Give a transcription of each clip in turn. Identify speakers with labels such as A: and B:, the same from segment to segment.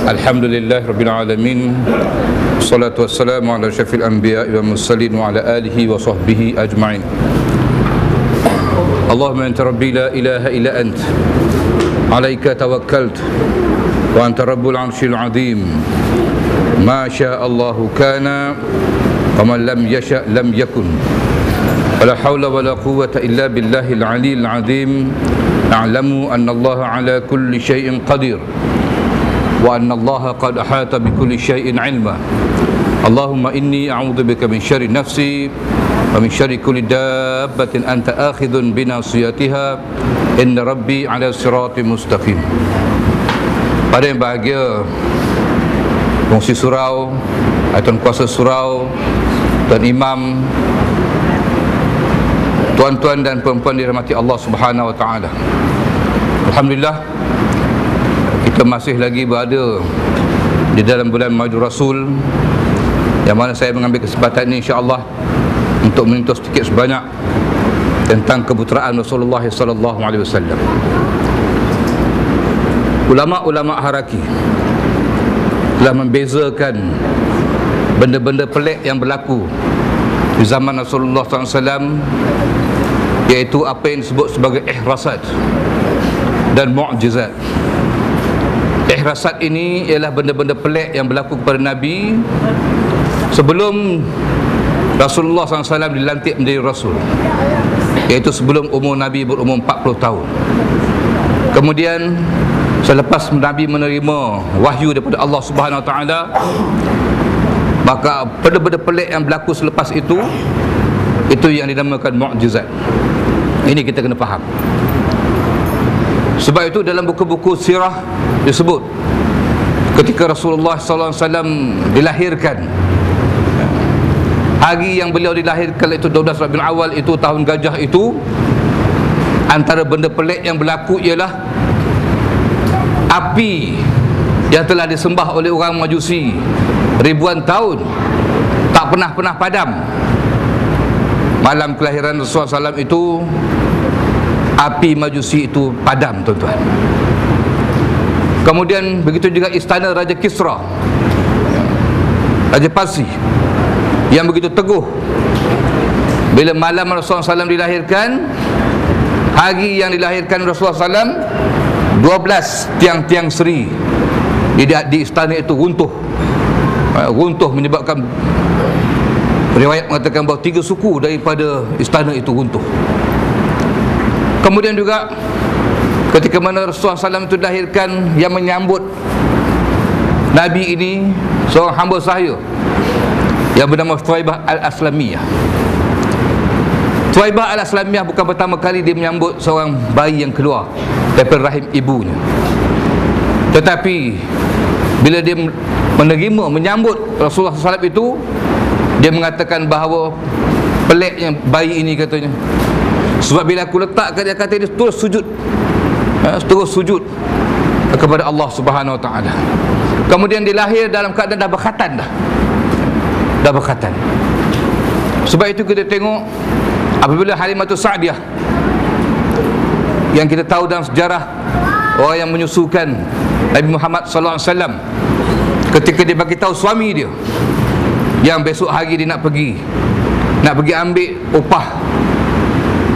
A: Alhamdulillah Rabbil Alamin. Salatu wassalamu ala syafil anbiya wal mursalin wa ala alihi wa sahbihi ajma'in. Allahumma anta rabbi la ilaha illa ant, alaika tawakkalt wa anta rabbul arshil azim. Ma syaa Allahu kana wa man lam yasha lam yakun. Wala hawla wala quwwata illa billahil aliyyil azim. A'lamu anna Allah ala kulli syai'in qadir wa anna Allah qad ahata bi kulli syai'in ilma. Allahumma inni a'udzu bika min syarri nafsi wa min syarri kulli dabbatin anta akhidhun bi nasiyatiha inna rabbi ala siratin mustaqim. Pada yang bahagia, fungsi surau, tuan kuasa surau, tuan imam, tuan-tuan dan puan-puan dirahmati Allah Subhanahu wa taala. Alhamdulillah, kita masih lagi berada di dalam bulan Maulidur Rasul, yang mana saya mengambil kesempatan ini insya-Allah untuk menyentuh sedikit sebanyak tentang keputeraan Rasulullah sallallahu alaihi wasallam. Ulama-ulama haraki telah membezakan benda-benda pelik yang berlaku di zaman Rasulullah sallallahu alaihi wasallam, iaitu apa yang disebut sebagai ihrasat dan mu'jizat. Ihrasat ini ialah benda-benda pelik yang berlaku kepada Nabi sebelum Rasulullah SAW dilantik menjadi Rasul, iaitu sebelum umur Nabi berumur 40 tahun. Kemudian selepas Nabi menerima wahyu daripada Allah Subhanahu Wa Taala, maka benda-benda pelik yang berlaku selepas itu yang dinamakan mu'jizat. Ini kita kena faham. Sebab itu dalam buku-buku sirah disebut ketika Rasulullah SAW dilahirkan, hari yang beliau dilahirkan itu 12 Rabiul Awal, itu tahun gajah itu, antara benda pelik yang berlaku ialah api yang telah disembah oleh orang Majusi ribuan tahun tak pernah padam. Malam kelahiran Rasulullah SAW itu, api Majusi itu padam, tuan-tuan. Kemudian begitu juga istana Raja Kisra, Raja Parsi, yang begitu teguh. Bila malam Rasulullah SAW dilahirkan, hari yang dilahirkan Rasulullah SAW, 12 tiang-tiang seri di istana itu runtuh. Runtuh menyebabkan, riwayat mengatakan bahawa 3 suku daripada istana itu runtuh. Kemudian juga ketika mana Rasulullah SAW itu dilahirkan, yang menyambut Nabi ini seorang hamba sahaya yang bernama Thuwaibah Al-Aslamiyah. Thuwaibah Al-Aslamiyah bukan pertama kali dia menyambut seorang bayi yang keluar daripada rahim ibunya, tetapi bila dia menyambut Rasulullah SAW itu, dia mengatakan bahawa peliknya bayi ini, katanya, sebab bila aku letakkan, dia kata dia terus sujud kepada Allah Subhanahu Wa Taala. Kemudian dia lahir dalam keadaan dah berkhatan. Sebab itu kita tengok apabila Halimatus Sa'diyah, yang kita tahu dalam sejarah orang yang menyusukan Nabi Muhammad sallallahu alaihi wasallam, ketika dia bagi tahu suami dia yang besok hari dia nak pergi ambil upah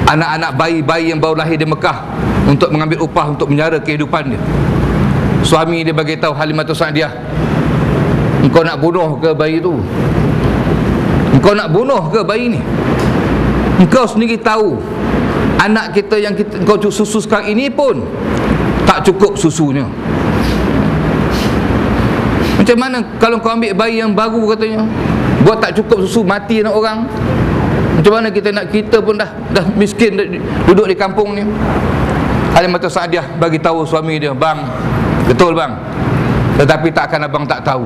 A: anak-anak bayi-bayi yang baru lahir di Mekah, untuk mengambil upah untuk menyara kehidupan dia. Suami dia bagi tahu Halimatus Sa'diyah, engkau nak bunuh ke bayi tu? Engkau nak bunuh ke bayi ni? Engkau sendiri tahu anak kita yang engkau susu sekarang ini pun tak cukup susunya. Macam mana kalau kau ambil bayi yang baru, katanya, buat tak cukup susu, mati anak orang? Macam mana kita pun dah miskin, duduk di kampung ni. Halimatus Sa'diyah bagi tahu suami dia, bang, betul bang, tetapi takkan abang tak tahu,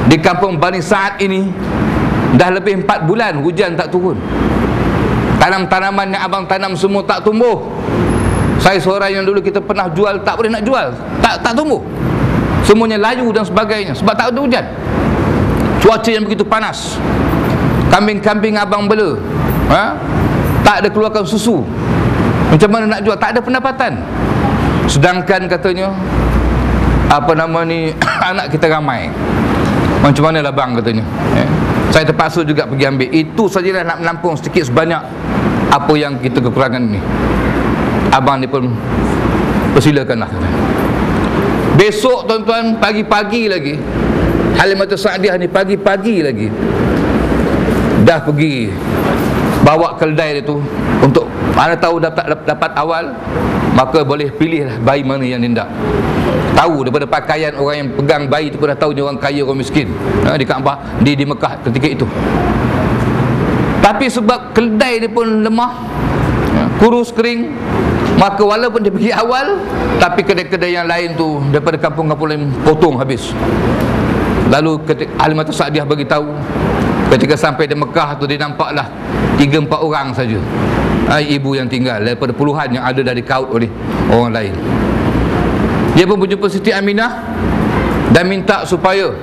A: di kampung Bani Sa'ad ini Dah lebih 4 bulan hujan tak turun. Tanam-tanaman yang abang tanam semua tak tumbuh. Saya seorang yang dulu kita pernah jual, tak boleh nak jual, tak tumbuh. Semuanya layu dan sebagainya sebab tak ada hujan. Cuaca yang begitu panas. Kambing-kambing abang bela, tak ada keluarkan susu. Macam mana nak jual? Tak ada pendapatan. Sedangkan katanya anak kita ramai. Macam mana lah bang katanya, saya terpaksa juga pergi ambil. Itu sajalah nak menampung sedikit sebanyak apa yang kita kekurangan ni. Abang ni pun persilakanlah. Besok tuan-tuan, pagi-pagi lagi, Halimatus Sa'diyah ni pagi-pagi lagi dah pergi bawa keldai dia tu untuk mana tahu dapat awal, maka boleh pilihlah bayi mana yang dia nak. Tahu daripada pakaian orang yang pegang bayi tu pun dah tahu dia orang kaya, orang miskin, di Kaabah, di Mekah ketika itu. Tapi sebab keldai dia pun lemah, kurus kering, maka walaupun dia pergi awal, tapi kedai-kedai yang lain tu daripada kampung-kampung lain potong habis. Lalu Halimatus Sa'diyah bagi tahu, ketika sampai di Mekah tu dia nampaklah 3-4 orang saja ibu yang tinggal daripada puluhan yang ada dari kaut oleh orang lain. Dia pun berjumpa Siti Aminah dan minta supaya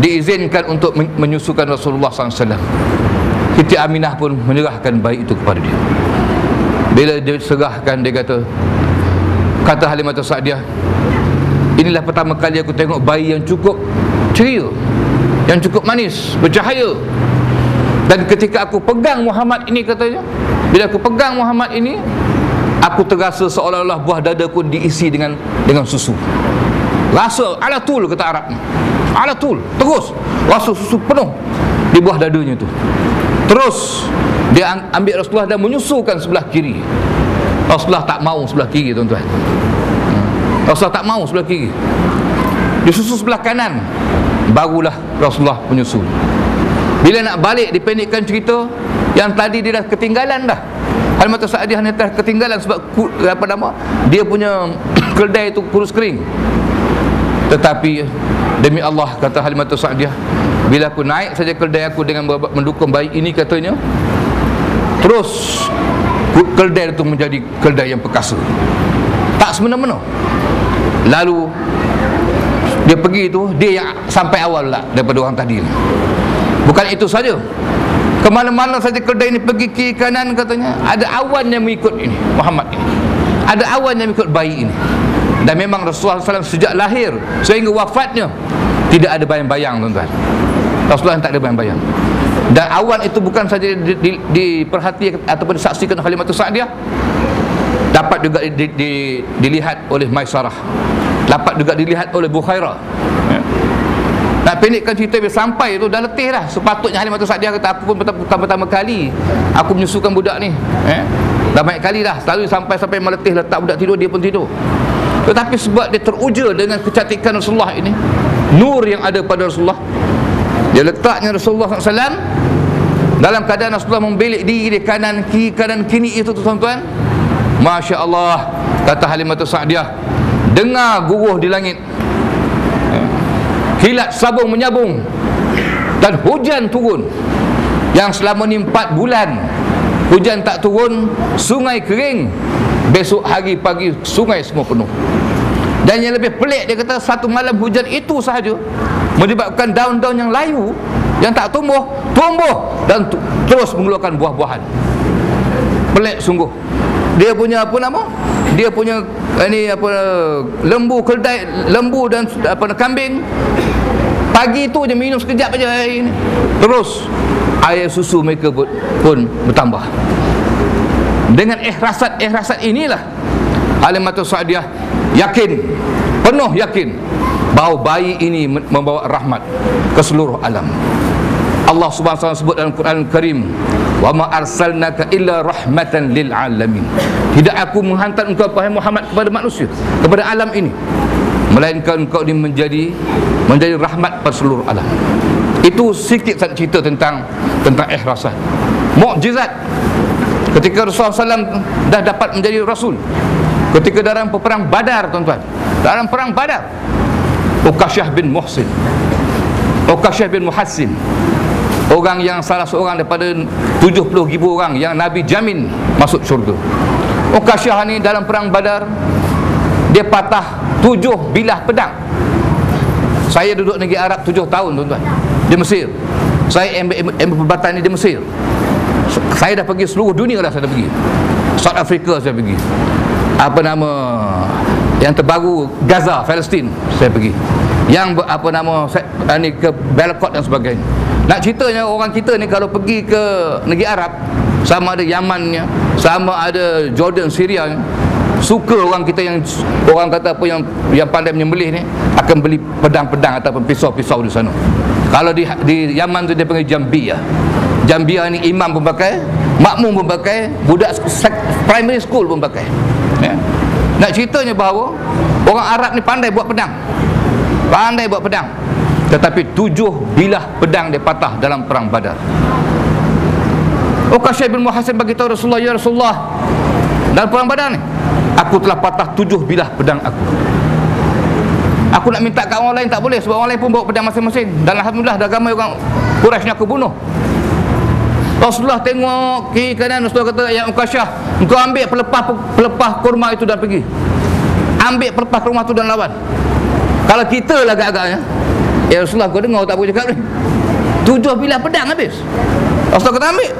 A: diizinkan untuk menyusukan Rasulullah SAW. Siti Aminah pun menyerahkan bayi itu kepada dia. Bila dia serahkan, dia kata Halimatus Sa'diyah, inilah pertama kali aku tengok bayi yang cukup ceria, yang cukup manis, bercahaya. Dan ketika aku pegang Muhammad ini, katanya, bila aku pegang Muhammad ini, aku terasa seolah-olah buah dadaku diisi dengan susu. Rasa alatul, kata Arab ni, alatul, terus rasa susu penuh di buah dadanya tu. Terus dia ambil Rasulullah dan menyusukan sebelah kiri. Rasulullah tak mau sebelah kiri, tuan-tuan. Rasulullah tak mau sebelah kiri, dia susu sebelah kanan. Barulah Rasulullah menyusu. Bila nak balik, dipendekkan cerita, yang tadi dia dah ketinggalan dah. Halimatus Sa'diyah ni dah ketinggalan sebab dia punya keldai itu kurus kering. Tetapi demi Allah, kata Halimatus Sa'diyah, bila aku naik saja keldai aku dengan mendukung bayi ini, katanya, terus keldai itu menjadi keldai yang perkasa, tak semena-mena. Lalu dia pergi tu, dia yang sampai awal lah daripada orang tadi. Bukan itu saja, kemana-mana saja keldai ini pergi kiri kanan, katanya, ada awan yang mengikut ini Muhammad ini, ada awan yang mengikut bayi ini. Dan memang Rasulullah SAW sejak lahir sehingga wafatnya tidak ada bayang-bayang, tuan-tuan. Rasulullah tak ada bayang-bayang. Dan awan itu bukan saja diperhatikan ataupun disaksikan oleh Halimatus Sa'diyah, dapat juga dilihat oleh Maisarah, dapat juga dilihat oleh Bukhairah. Nak pendekkan cerita, bila sampai tu dah letih dah. Sepatutnya Halimatus Sa'diyah kata, aku pun bukan pertama kali aku menyusukan budak ni, dah banyak kali dah, selalu sampai meletih, letak budak tidur, dia pun tidur. Tetapi sebab dia teruja dengan kecantikan Rasulullah ini, nur yang ada pada Rasulullah, dia letaknya Rasulullah SAW dalam keadaan Rasulullah membelik diri di kanan kiri itu, tuan-tuan. Masya Allah, kata Halimatus Sa'diyah, dengar guruh di langit, kilat sabung menyabung, dan hujan turun. Yang selama ni 4 bulan hujan tak turun, sungai kering. Besok hari pagi sungai semua penuh. Dan yang lebih pelik, dia kata, satu malam hujan itu sahaja menyebabkan daun-daun yang layu, yang tak tumbuh dan terus mengeluarkan buah-buahan. Pelik sungguh. Dia punya dia punya lembu keldai, lembu dan kambing, pagi tu je minum sekejap aja air ini, terus air susu mereka pun bertambah. Dengan ikhlasat inilah Halimatus Sa'diyah penuh yakin bahawa bayi ini membawa rahmat ke seluruh alam. Allah Subhanahu wa taala sebut dalam Quran Karim, wa ma arsalnaka illa rahmatan lil alamin. Tidak aku menghantar engkau wahai Muhammad kepada manusia, kepada alam ini, melainkan engkau ini menjadi rahmat pada seluruh alam. Itu sikit saja cerita tentang ikhlasan. Mukjizat ketika Rasulullah SAW dah dapat menjadi Rasul, ketika dalam perang Badar, tuan-tuan, dalam perang Badar, Uqasyah bin Muhsin, Uqasyah bin Muhassin, orang yang salah seorang daripada 70,000 orang yang Nabi jamin masuk syurga. Ukasyah ni dalam perang Badar dia patah 7 bilah pedang. Saya duduk negeri Arab 7 tahun tuan-tuan, di Mesir. Saya ambil perubatan ni di Mesir. Saya dah pergi seluruh dunia dah, saya dah pergi. South Africa saya pergi. Apa nama yang terbaru, Gaza, Palestin saya pergi. Yang apa nama ni ke Belkot dan sebagainya. Nak ceritanya orang kita ni kalau pergi ke negeri Arab, sama ada Yamannya, sama ada Jordan, Syria, suka orang kita yang orang kata apa yang pandai menyembelih ni akan beli pedang-pedang ataupun pisau-pisau di sana. Kalau di Yaman tu dia panggil jambiyah. Jambiyah ni imam pun pakai, makmum pun pakai, budak primary school pun pakai. Ya. Nak ceritanya bahawa orang Arab ni pandai buat pedang. Pandai buat pedang. Tetapi 7 bilah pedang dia patah dalam perang Badar. Ukasyah bin Muhsin bagi tahu Rasulullah, ya Rasulullah, dalam perang Badar ni aku telah patah 7 bilah pedang aku. Aku nak minta kat orang lain tak boleh, sebab orang lain pun bawa pedang masing-masing. Dan alhamdulillah dah ramai orang Quraisy ni aku bunuh. Rasulullah tengok kiri kanan, Rasulullah kata, ya Ukasyah, engkau ambil pelepah kurma itu dan pergi. Ambil pelepah kurma itu dan lawan. Kalau kita lah agak-agaknya, ya Rasulullah, kau dengar tak boleh cakap ni, 7 bilah pedang habis. Rasulullah kata ambil.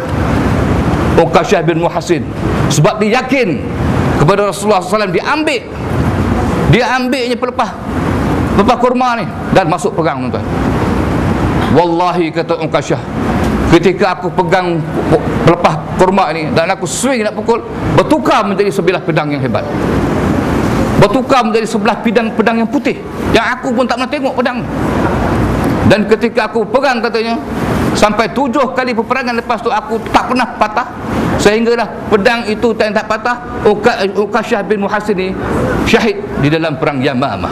A: Ukasyah bin Muhsin, sebab dia yakin kepada Rasulullah SAW, dia ambilnya pelepah kurma ni dan masuk perang tuan-tuan. Wallahi kata Ukasyah, ketika aku pegang pelepah kurma ni dan aku swing nak pukul, bertukar menjadi sebilah pedang yang hebat, bertukar menjadi sebelah pedang yang putih yang aku pun tak pernah tengok pedang. Dan ketika aku pegang katanya, sampai 7 kali peperangan lepas tu aku tak pernah patah, sehinggalah pedang itu tak patah. Ukasyah bin Muhsin ni syahid di dalam perang Yamamah.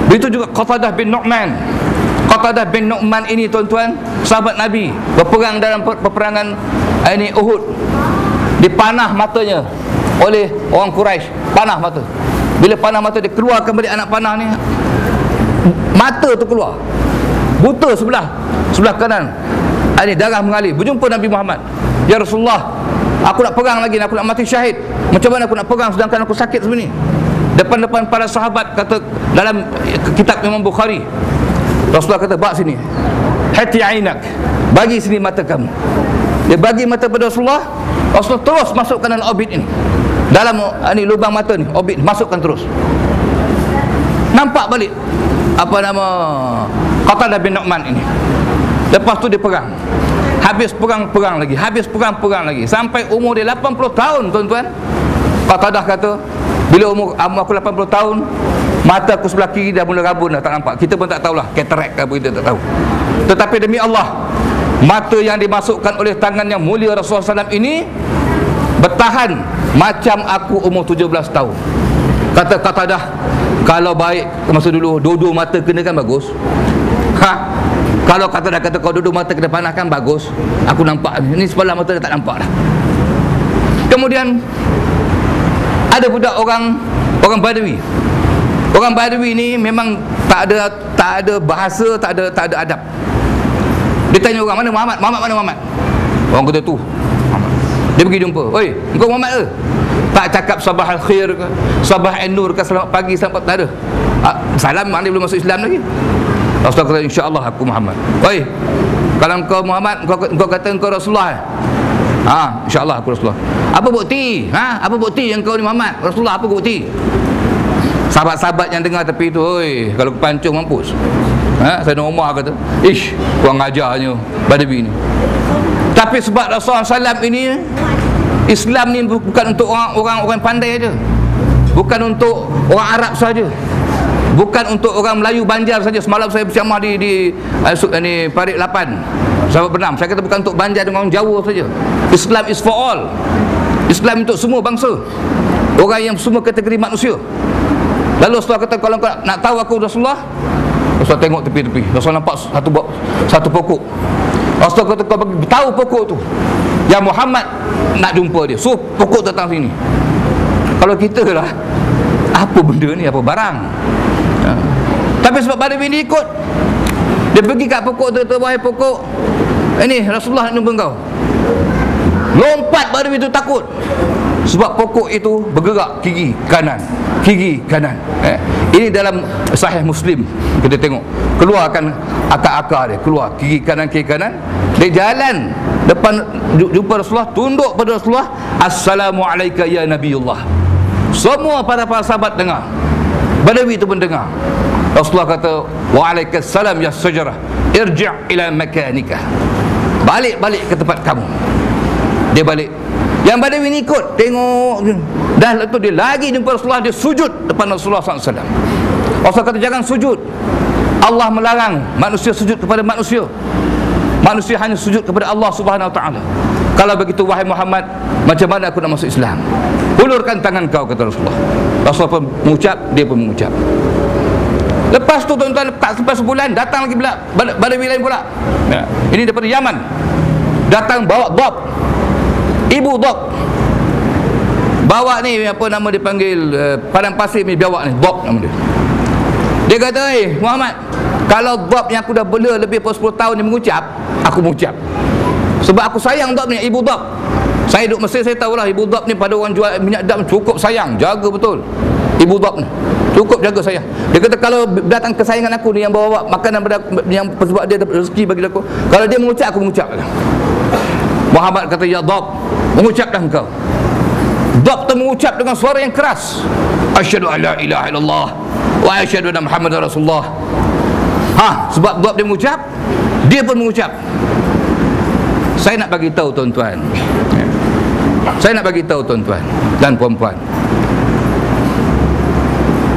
A: Begitu juga Qatadah bin Nu'man. Qatadah bin Nu'man ini tuan-tuan, sahabat Nabi, berperang dalam peperangan ini Uhud. Dipanah matanya oleh orang Quraisy, panah mata. Bila panah mata dia keluarkan balik anak panah ni, mata tu keluar, buta sebelah kanan. Ini darah mengalir. Berjumpa Nabi Muhammad, ya Rasulullah, aku nak perang lagi, aku nak mati syahid. Macam mana aku nak perang sedangkan aku sakit sebenarnya? Depan-depan para sahabat, kata dalam kitab Imam Bukhari, Rasulullah kata, bawa sini, hati ainak, bagi sini mata kamu. Dia bagi mata pada Rasulullah. Rasulullah terus masukkan dalam orbit ini, dalam ini lubang mata ni, orbit, masukkan terus. Nampak balik apa nama Qatadah bin Nu'man ini. Lepas tu dia perang. Habis perang lagi, habis perang lagi, sampai umur dia 80 tahun tuan-tuan. Qatadah kata, bila umur aku 80 tahun, mata aku sebelah kiri dah mula rabun dah, tak nampak. Kita pun tak tahulah, katarak ke apa, kita tak tahu. Tetapi demi Allah, mata yang dimasukkan oleh tangan yang mulia Rasulullah SAW ini bertahan macam aku umur 17 tahun. Kata Qatadah, kalau baik masa dulu dua mata kena kan bagus. Kalau Qatadah kata kau dua mata kena panah kan bagus, aku nampak ni sebelah mata dah tak nampak dah. Kemudian ada budak orang Badawi. Orang Badawi ni memang tak ada bahasa, tak ada adab. Dia tanya orang, mana Muhammad? Mana Muhammad? Orang kata tu Muhammad. Dia pergi jumpa, oi, engkau Muhammad ke? Tak cakap sabah al-khair ke, sabah an-nur ke, selamat pagi, selamat, tak ada. Salam, mana belum masuk Islam lagi. Rasulullah kata, insya-Allah aku Muhammad. Oi, kalau engkau Muhammad, engkau kata engkau Rasulullah. InsyaAllah aku Rasulullah. Apa bukti? Apa bukti yang kau ni Muhammad? Rasulullah, apa bukti? Sahabat-sahabat yang dengar tepi tu, oi, kalau kepancung mampus. Sayyidina Umar kata, ish, kurang ajarnya Badawi ni. Tapi sebab Rasulullah SAW ini, Islam ni bukan untuk orang pandai aja, bukan untuk orang Arab saja, bukan untuk orang Melayu Banjar saja. Semalam saya berceramah di Parit 8 sahabat bernam, saya kata bukan untuk Banjar dengan orang Jawa saja. Islam is for all. Islam untuk semua bangsa, orang yang semua kategori manusia. Lalu Rasulullah kata, kalau kau nak tahu aku Rasulullah, Rasulullah tengok tepi-tepi, Rasulullah nampak satu pokok. Rasulullah kata, kau bagi tahu pokok tu, ya Muhammad nak jumpa dia, so pokok datang sini. Kalau kita lah, apa benda ni, apa barang? Tapi sebab Badawi ni ikut, Dia pergi kat pokok tu, wahai pokok, ini Rasulullah nak jumpa kau. Lompat Badawi itu takut, sebab pokok itu bergerak kiri kanan, kiri kanan. Ini dalam Sahih Muslim, kita tengok keluarkan akar-akar dia, keluar kiri kanan, kiri kanan. Dia jalan depan jumpa Rasulullah, tunduk pada Rasulullah, Assalamualaikum ya Nabiullah. Semua para sahabat dengar, Badawi itu pun dengar. Rasulullah kata, Waalaikumsalam ya sajarah, irji' ila makanika. Balik ke tempat kamu. Dia balik. Yang Badawi ni ikut, tengok. Dah lepas tu dia lagi jumpa Rasulullah, dia sujud depan Rasulullah SAW. Rasulullah kata, jangan sujud. Allah melarang manusia sujud kepada manusia. Manusia hanya sujud kepada Allah Subhanahu Wa Taala. Kalau begitu wahai Muhammad, macam mana aku nak masuk Islam? Ulurkan tangan kau, kata Rasulullah. Rasulullah pun mengucap, dia pun mengucap. Lepas tu tuan-tuan, tak sampai sebulan, datang lagi pula Badawi lain pula. Ini daripada Yaman. Datang bawa Dhab, ibu Dhab. Bawa ni apa nama dia panggil, padang pasir ni biawak ni, Dhab nama dia. Dia kata, Muhammad, kalau Dhab yang aku dah bela lebih daripada 10 tahun ni mengucap, aku mengucap. Sebab aku sayang Dhab ni, ibu Dhab. Saya duduk Mesir, saya tahulah ibu Dhab ni pada orang jual minyak Dhab cukup sayang, jaga betul. Ibu Dhab ni cukup jaga saya. Dia kata kalau datang kesayangan aku ni yang bawa makanan yang sebab dia ada rezeki bagi aku, kalau dia mengucap, aku mengucap. Muhammad kata, ya Dhab, mengucaplah engkau. Dhab tu mengucap dengan suara yang keras, asyhadu an la ilaha illallah wa asyhadu anna Muhammadar Rasulullah. Sebab Dhab dia mengucap, dia pun mengucap. Saya nak bagi tahu tuan-tuan, saya nak bagi tahu tuan-tuan dan puan-puan,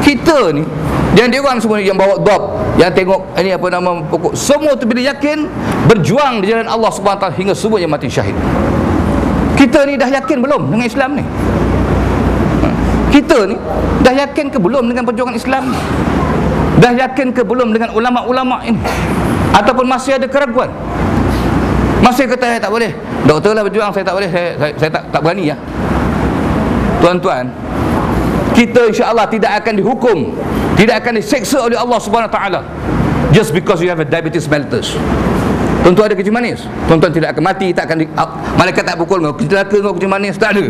A: kita ni, yang dia orang semua yang bawa Dhab, yang tengok ini apa nama pokok, semua tu bila yakin berjuang di jalan Allah Subhanahu Wa Taala hingga semuanya mati syahid. Kita ni dah yakin belum dengan Islam ni? Kita ni dah yakin ke belum dengan perjuangan Islam ni? Dah yakin ke belum dengan ulama-ulama ini? Ataupun masih ada keraguan? Masih kata saya tak boleh, doktor lah berjuang, saya tak boleh, saya tak berani ya. Tuan-tuan, kita insya-Allah tidak akan dihukum, tidak akan diseksa oleh Allah Subhanahu Wa Taala just because you have a diabetes mellitus. Tuan-tuan ada kencing manis, tuan-tuan tidak akan mati, tak akan malaikat tak pukul kau, celaka kau kencing manis, tak ada.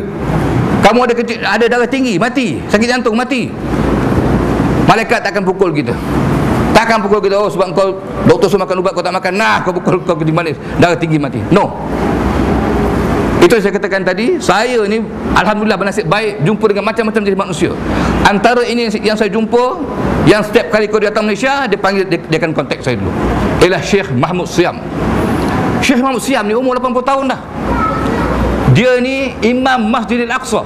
A: Kamu ada darah tinggi, mati, sakit jantung, mati. Malaikat tak akan pukul kita. Tak akan pukul kita, sebab kau doktor suruh makan ubat kau tak makan, kau pukul kau kencing manis, darah tinggi, mati. No. Itu yang saya katakan tadi, saya ni alhamdulillah bernasib baik jumpa dengan macam-macam jenis manusia. Antara ini yang saya jumpa, yang setiap kali kau datang Malaysia, dia panggil, dia akan kontak saya dulu, ialah Syekh Mahmud Siam. Syekh Mahmud Siam ni umur 80 tahun dah. Dia ni Imam Masjidil Aqsa.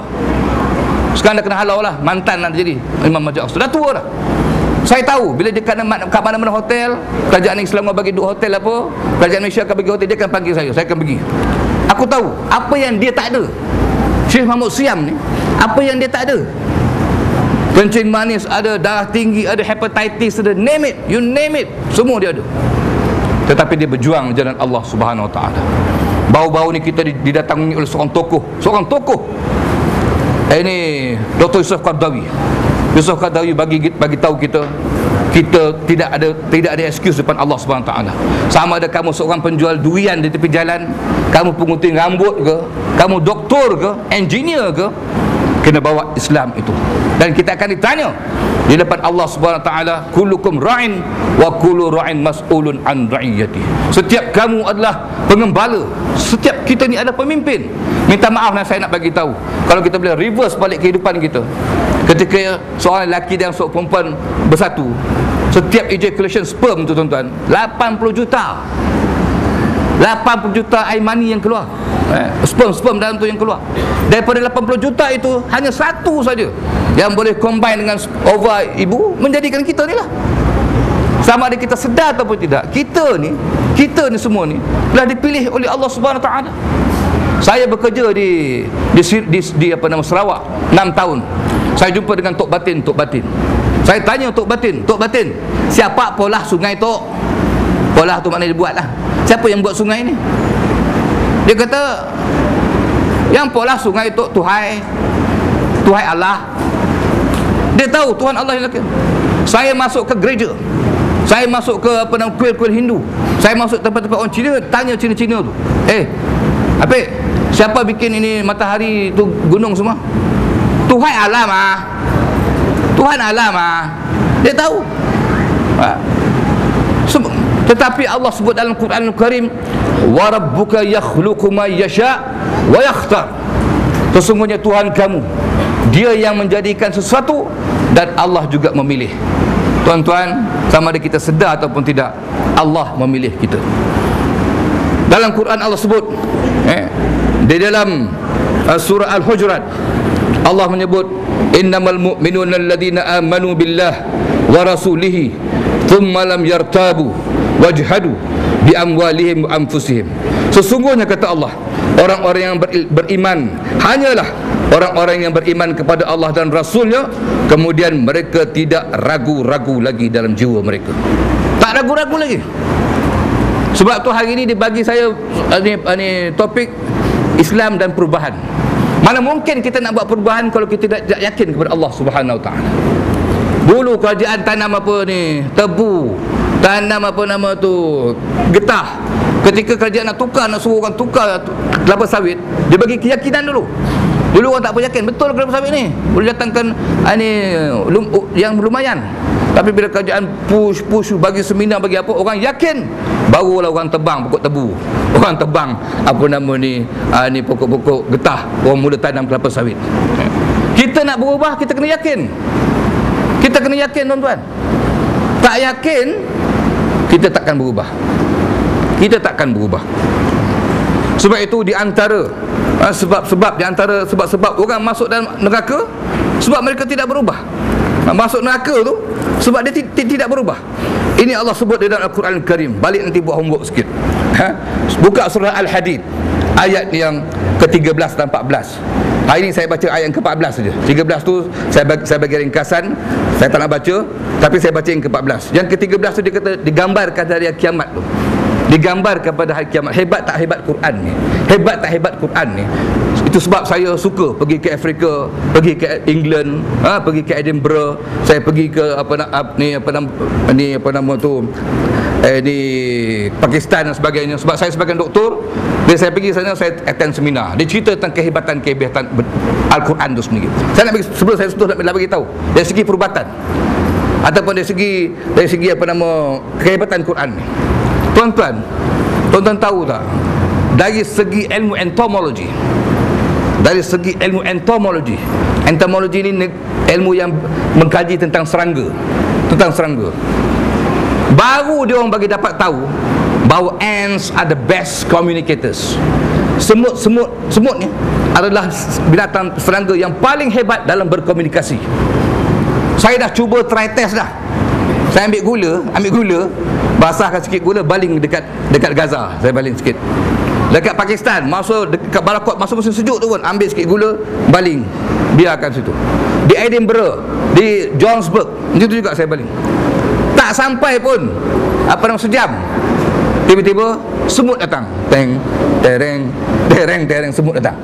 A: Sekarang dah kena halau lah, mantan nak jadi Imam Masjidil Aqsa, dah tua dah. Saya tahu bila dia kat mana-mana hotel, kerajaan Islam mau bagi duk hotel apa, kerajaan Malaysia akan bagi hotel, dia akan panggil saya akan pergi. Aku tahu apa yang dia tak ada. Syekh Mahmud Siam ni, apa yang dia tak ada? Kencing manis ada, darah tinggi ada, hepatitis ada, name it, you name it, semua dia ada. Tetapi dia berjuang jalan Allah Subhanahu Wa Taala. Bau-bau ni kita didatangi oleh seorang tokoh. Ini Dr. Yusuf Qaradawi. Yusuf Qaradawi bagi tahu kita tidak ada excuse depan Allah Subhanahu Wa Taala. Sama ada kamu seorang penjual durian di tepi jalan, kamu pengunting rambut ke, kamu doktor ke, engineer ke, kena bawa Islam itu. Dan kita akan ditanya di depan Allah Subhanahu Wa Taala, kullukum ra'in wa kullu ra'in mas'ulun an ra'iyati. Setiap kamu adalah pengembala, setiap kita ni adalah pemimpin. Minta maaf saya nak bagi tahu, kalau kita boleh reverse balik kehidupan kita, ketika seorang lelaki dan seorang perempuan bersatu, setiap ejaculation sperm tu tuan-tuan 80 juta air mani yang keluar, sperm dalam tu yang keluar. Daripada 80 juta itu hanya satu saja yang boleh combine dengan ova ibu menjadikan kita ni lah. Sama ada kita sedar ataupun tidak, kita ni semua ni telah dipilih oleh Allah Subhanahu Wa Taala. Saya bekerja di apa nama Sarawak 6 tahun. Saya jumpa dengan Tok Batin. Saya tanya Tok Batin, siapa polah sungai Tok? Polah tu maknanya dia buat lah. Siapa yang buat sungai ni? Dia kata, yang polah sungai Tok Tuhai Allah. Dia tahu Tuhan Allah yang lakukan. Saya masuk ke gereja, Saya masuk ke kuil-kuil Hindu, saya masuk tempat-tempat orang Cina, tanya Cina-Cina tu, Apik, siapa bikin ini matahari tu, gunung semua? Tuhan alam ah. Tuhan alam ah. Dia tahu. Tetapi Allah sebut dalam Quran Al-Karim, wa rabbuka yakhluqu ma yasha wa yakhtar. Sesungguhnya Tuhan kamu, Dia yang menjadikan sesuatu, dan Allah juga memilih. Tuan-tuan, sama ada kita sedar ataupun tidak, Allah memilih kita. Dalam Quran Allah sebut, di dalam surah Al-Hujurat, Allah menyebut, innamal mu'minuna alladhina amanu billah wa rasulihi thumma lam yartabu wajhadu bi amwalihim wa anfusihim. Sesungguhnya kata Allah, orang-orang yang beriman hanyalah orang-orang yang beriman kepada Allah dan Rasulnya, kemudian mereka tidak ragu-ragu lagi dalam jiwa mereka. Tak ragu-ragu lagi. Sebab tu hari ini dibagi saya ni topik Islam dan perubahan. Mana mungkin kita nak buat perubahan kalau kita tidak yakin kepada Allah Subhanahu Wa Taala. Dulu kerajaan tanam apa ni, tebu, tanam apa nama tu, getah. Ketika kerajaan nak tukar, nak suruh orang tukar kelapa sawit, dia bagi keyakinan dulu. Dulu orang tak yakin betul kelapa sawit ni boleh datangkan yang lumayan. Tapi bila kerajaan push bagi seminar, bagi apa, orang yakin, barulah orang tebang pokok tebu, orang tebang apa nama ni, pokok-pokok getah, orang mula tanam kelapa sawit. Kita nak berubah, kita kena yakin. Kita kena yakin, tuan-tuan. Tak yakin, kita takkan berubah. Kita takkan berubah. Sebab itu di antara sebab-sebab, di antara sebab-sebab orang masuk dalam neraka, sebab mereka tidak berubah. Masuk neraka tu sebab dia tidak berubah. Ini Allah sebut di dalam Al-Quran Al-Karim. Balik nanti buat homework sikit. Buka surah Al-Hadid ayat yang ke-13 dan 14. Hari ini saya baca ayat yang ke-14 saja. 13 tu saya bagi ringkasan, saya tak nak baca, tapi saya baca yang ke-14. Yang ke-13 tu dia kata digambarkan dari kiamat tu. Digambarkan pada hari kiamat. Hebat tak hebat Quran ni? Hebat tak hebat Quran ni? Itu sebab saya suka pergi ke Afrika, pergi ke England, pergi ke Edinburgh, saya pergi ke di Pakistan dan sebagainya. Sebab saya sebagai doktor, bila saya pergi sana, saya attend seminar. Dia cerita tentang kehebatan Al-Quran tu sendiri. Saya nak bagi, sebelum saya sentuh, nak bagi tahu dari segi perubatan ataupun dari segi kehebatan Quran ni. Tuan-tuan tahu tak, dari segi ilmu entomologi, entomologi ni ilmu yang mengkaji tentang serangga, baru dia orang bagi dapat tahu bahawa ants are the best communicators. Semut ni adalah binatang serangga yang paling hebat dalam berkomunikasi. Saya dah cuba try test dah. Saya ambil gula, basahkan sikit gula, baling dekat Gaza. Saya baling sikit. Dekat Pakistan, masuk dekat Balakot, masuk musim sejuk tu pun, ambil sikit gula, baling, biarkan situ. Di Edinburgh, di Johannesburg, itu juga saya baling. Tak sampai pun sejam, tiba-tiba semut datang. Tereng, semut datang.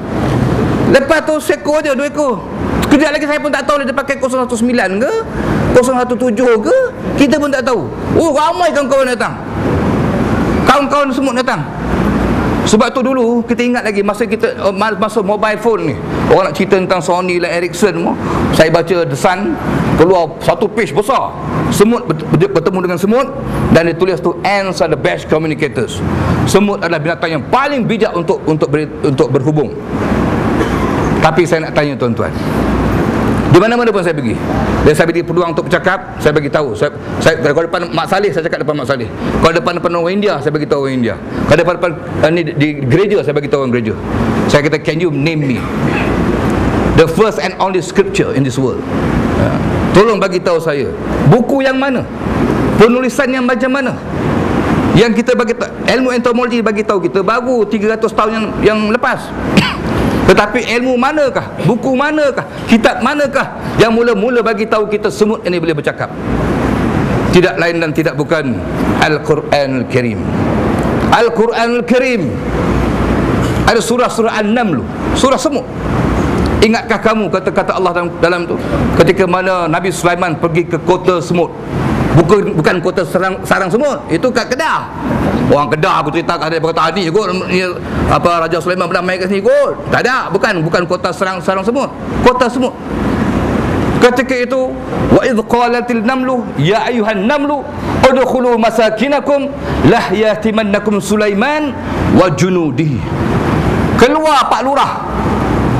A: Lepas tu seekor je, 2 ekor. Kejap lagi saya pun tak tahu dia pakai 019 ke 017 ke, kita pun tak tahu. Oh, ramai kawan-kawan datang, kawan-kawan semut datang. Sebab tu dulu kita ingat lagi masa mobile phone ni, orang nak cerita tentang Sony dan Ericsson semua, saya baca The Sun, keluar satu page besar, semut bertemu dengan semut, dan dia tulis tu, ants are the best communicators. Semut adalah binatang yang paling bijak untuk berhubung. Tapi saya nak tanya tuan-tuan, di mana-mana pun saya pergi, dan saya beri peluang untuk bercakap, saya bagi tahu. Saya kalau depan Mak Saleh, saya cakap depan Mak Saleh. Kalau depan orang India, saya bagi tahu orang India. Kalau depan di gereja, saya bagi tahu orang gereja. Saya kata, can you name me the first and only scripture in this world? Tolong bagi tahu saya, buku yang mana, penulisan yang macam mana yang kita bagi tahu. Ilmu entomologi bagi tahu kita baru 300 tahun yang lepas. Tetapi ilmu manakah, buku manakah, kitab manakah yang mula-mula bagi tahu kita semut ini boleh bercakap? Tidak lain dan tidak bukan Al-Quran Al-Karim. Al-Quran Al-Karim ada surah An-Naml, surah semut. Ingatkah kamu kata-kata Allah dalam tu, ketika mana Nabi Sulaiman pergi ke kota semut, Bukan kota sarang semut. Itu kat Kedah. Orang Kedah aku cerita ada berkata tadi kot apa Raja Sulaiman pernah main kat sini kot. Tak ada, bukan kota sarang semut. Kota semut. Ketika itu, wa idh qalatil namlu ya ayyuhan namlu udkhulu masakinakum la yahtimannakum Sulaiman wa junudihi. Keluar Pak Lurah.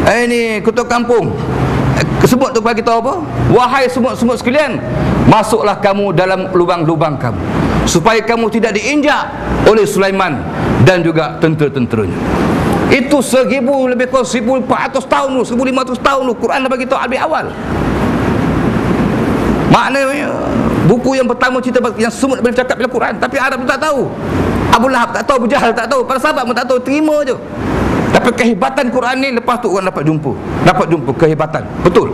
A: Ini ketua kampung. Semut tu bagi tahu apa? Wahai semut-semut sekalian, masuklah kamu dalam lubang-lubang kamu supaya kamu tidak diinjak oleh Sulaiman dan juga tentera-tenteranya. Itu 1000 lebih kurang 1400 tahun dulu, 1500 tahun dulu Quran dah bagi tahu lebih awal. Maknanya buku yang pertama cerita yang semut boleh cakap dalam Quran, tapi Arab tak tahu. Abu Lahab tak tahu, Abu Jahal tak tahu, para sahabat pun tak tahu, terima je. Tapi kehebatan Quran ni lepas tu orang dapat jumpa kehebatan. Betul.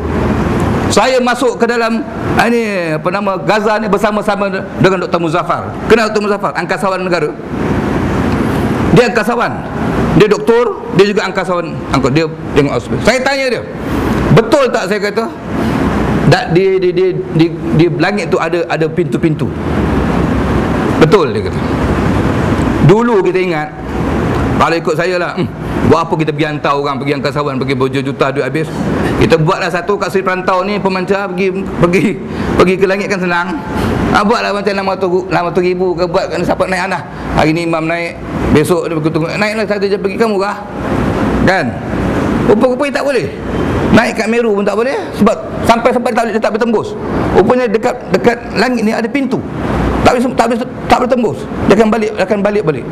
A: Saya masuk ke dalam ini apa nama Gaza ni bersama-sama dengan Dr. Muzaffar. Kenal Dr. Muzaffar? Angkasawan negara. Dia angkasawan. Dia doktor, dia juga angkasawan. Dia tengok hospital. Saya tanya dia, betul tak saya kata di langit tu ada pintu-pintu? Betul dia kata. Dulu kita ingat, kalau ikut saya lah, buat apa kita pergi hantar orang pergi angkasawan, pergi berjuta duit habis. Kita buatlah satu kat Seri Perantau ni, pemancar pergi ke langit kan senang. Buatlah macam 600,000 ke, buat kan siapa naik anak. Hari ni imam naik, besok dia tunggu naiklah satu je pergi kamu kah? Kan? Rupa-rupanya tak boleh. Naik kat Meru pun tak boleh sebab sampai dia tak boleh tembus. Rupanya dekat langit ni ada pintu. Tak boleh tembus. Dia akan balik.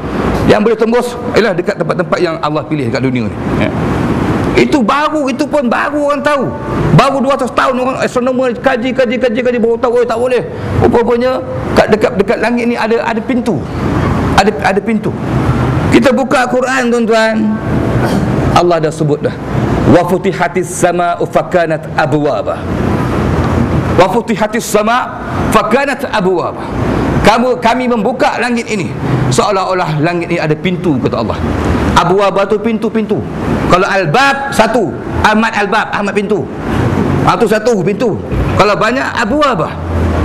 A: Yang boleh tembus ialah dekat tempat-tempat yang Allah pilih dekat dunia ni. Ya. Itu pun baru orang tahu. Baru 200 tahun orang astronomer kaji baru tahu tak boleh. Rupanya dekat langit ni ada pintu. Ada pintu. Kita buka Quran tuan-tuan. Allah dah sebut dah. Wa futihatis sama'u fakanat abwaba. Wa futihatis sama' fakanat abwaba. Kami membuka langit ini seolah-olah langit ini ada pintu, kata Allah. Abwaba tu pintu-pintu. Kalau albab satu, Ahmad pintu. Itu satu pintu. Kalau banyak abwaba.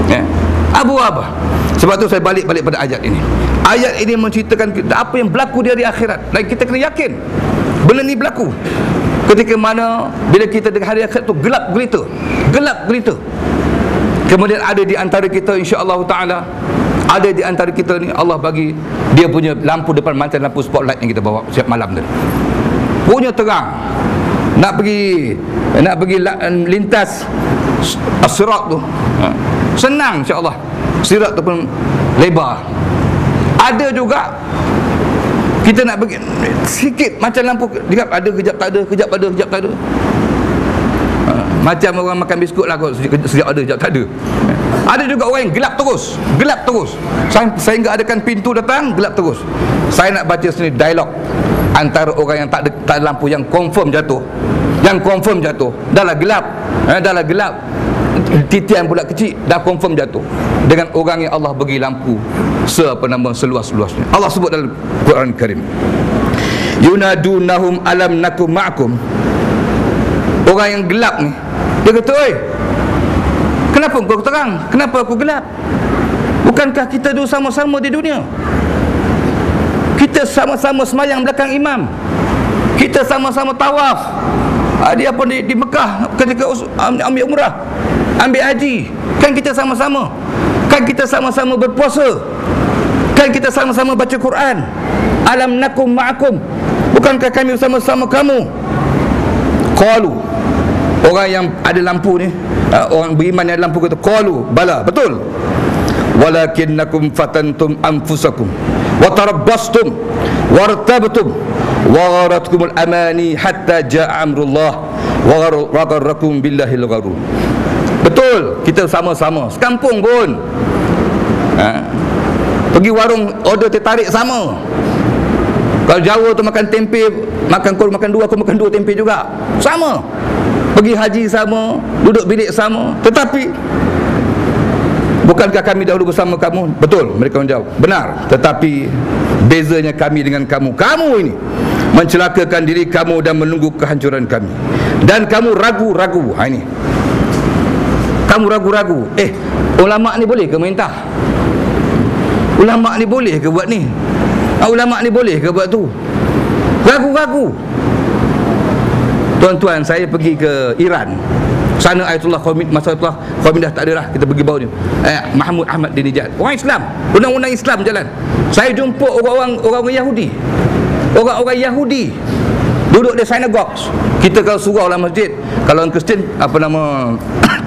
A: Ya. Abwaba. Sebab tu saya balik pada ayat ini. Ayat ini menceritakan apa yang berlaku di hari akhirat. Dan kita kena yakin benda ni berlaku. Ketika mana bila kita di hari akhirat tu gelap gelita. Kemudian ada di antara kita insya-Allah taala, ada di antara kita ni Allah bagi dia punya lampu depan, macam lampu spotlight yang kita bawa setiap malam tadi. Punya terang. Nak pergi lintas sirat tu. Senang insya-Allah. Sirat tu pun lebar. Ada juga kita nak pergi sikit macam lampu kejap ada, kejap tak ada, kejap ada. Macam orang makan biskut lah, sekejap ada, sekejap tak ada. Ada juga orang yang gelap terus. Sehingga adakan pintu datang, gelap terus. Saya nak baca sini dialog antara orang yang tak ada lampu, yang confirm jatuh. Dah lah gelap. Titian pula kecil, dah confirm jatuh. Dengan orang yang Allah bagi lampu seluas-luasnya. Allah sebut dalam Quran Karim, yunadunahum alam nakum ma'akum. Orang yang gelap ni, dia kata, oi, kenapa kau terang? Kenapa aku gelap? Bukankah kita dulu sama-sama di dunia? Kita sama-sama semayang belakang imam. Kita sama-sama tawaf. Dia pun di Mekah ketika ambil umrah, ambil haji. Kan kita sama-sama. Kan kita sama-sama berpuasa. Kan kita sama-sama baca Quran. Alam nakum ma'akum. Bukankah kami bersama-sama kamu? Qalu, orang yang ada lampu ni, orang beriman yang ada lampu kata, qalu, bala, betul. Walakinnakum fatantum anfusakum wa tarabbastum wartabtum wa gharatkumul amani hatta ja'a amrullah wa gharrakum billahil gharur. Betul, kita sama-sama sekampung pun. Pergi warung order teh tarik sama. Kalau Jawa tu makan tempe, kau makan dua, aku makan dua tempe juga. Sama. Pergi haji sama, duduk bilik sama. Tetapi bukankah kami dahulu bersama kamu? Betul, mereka menjawab. Benar. Tetapi bezanya kami dengan kamu, kamu ini mencelakakan diri kamu dan menunggu kehancuran kami. Dan kamu ragu-ragu. Ini Kamu ragu-ragu. Ulama ni boleh ke merintah? Ulama ni boleh ke buat ni? Ulama ni boleh ke buat tu? Ragu-ragu. Tuan-tuan, saya pergi ke Iran. Sana Ayatullah Khomeini, masa Ayatullah Khomeini dah tak ada dah, kita pergi bawah ni. Mahmud Ahmadinejad, orang Islam, undang-undang Islam jalan. Saya jumpa orang Yahudi. Orang Yahudi duduk di synagogue. Kita kalau surau dalam masjid, kalau orang Kristian apa nama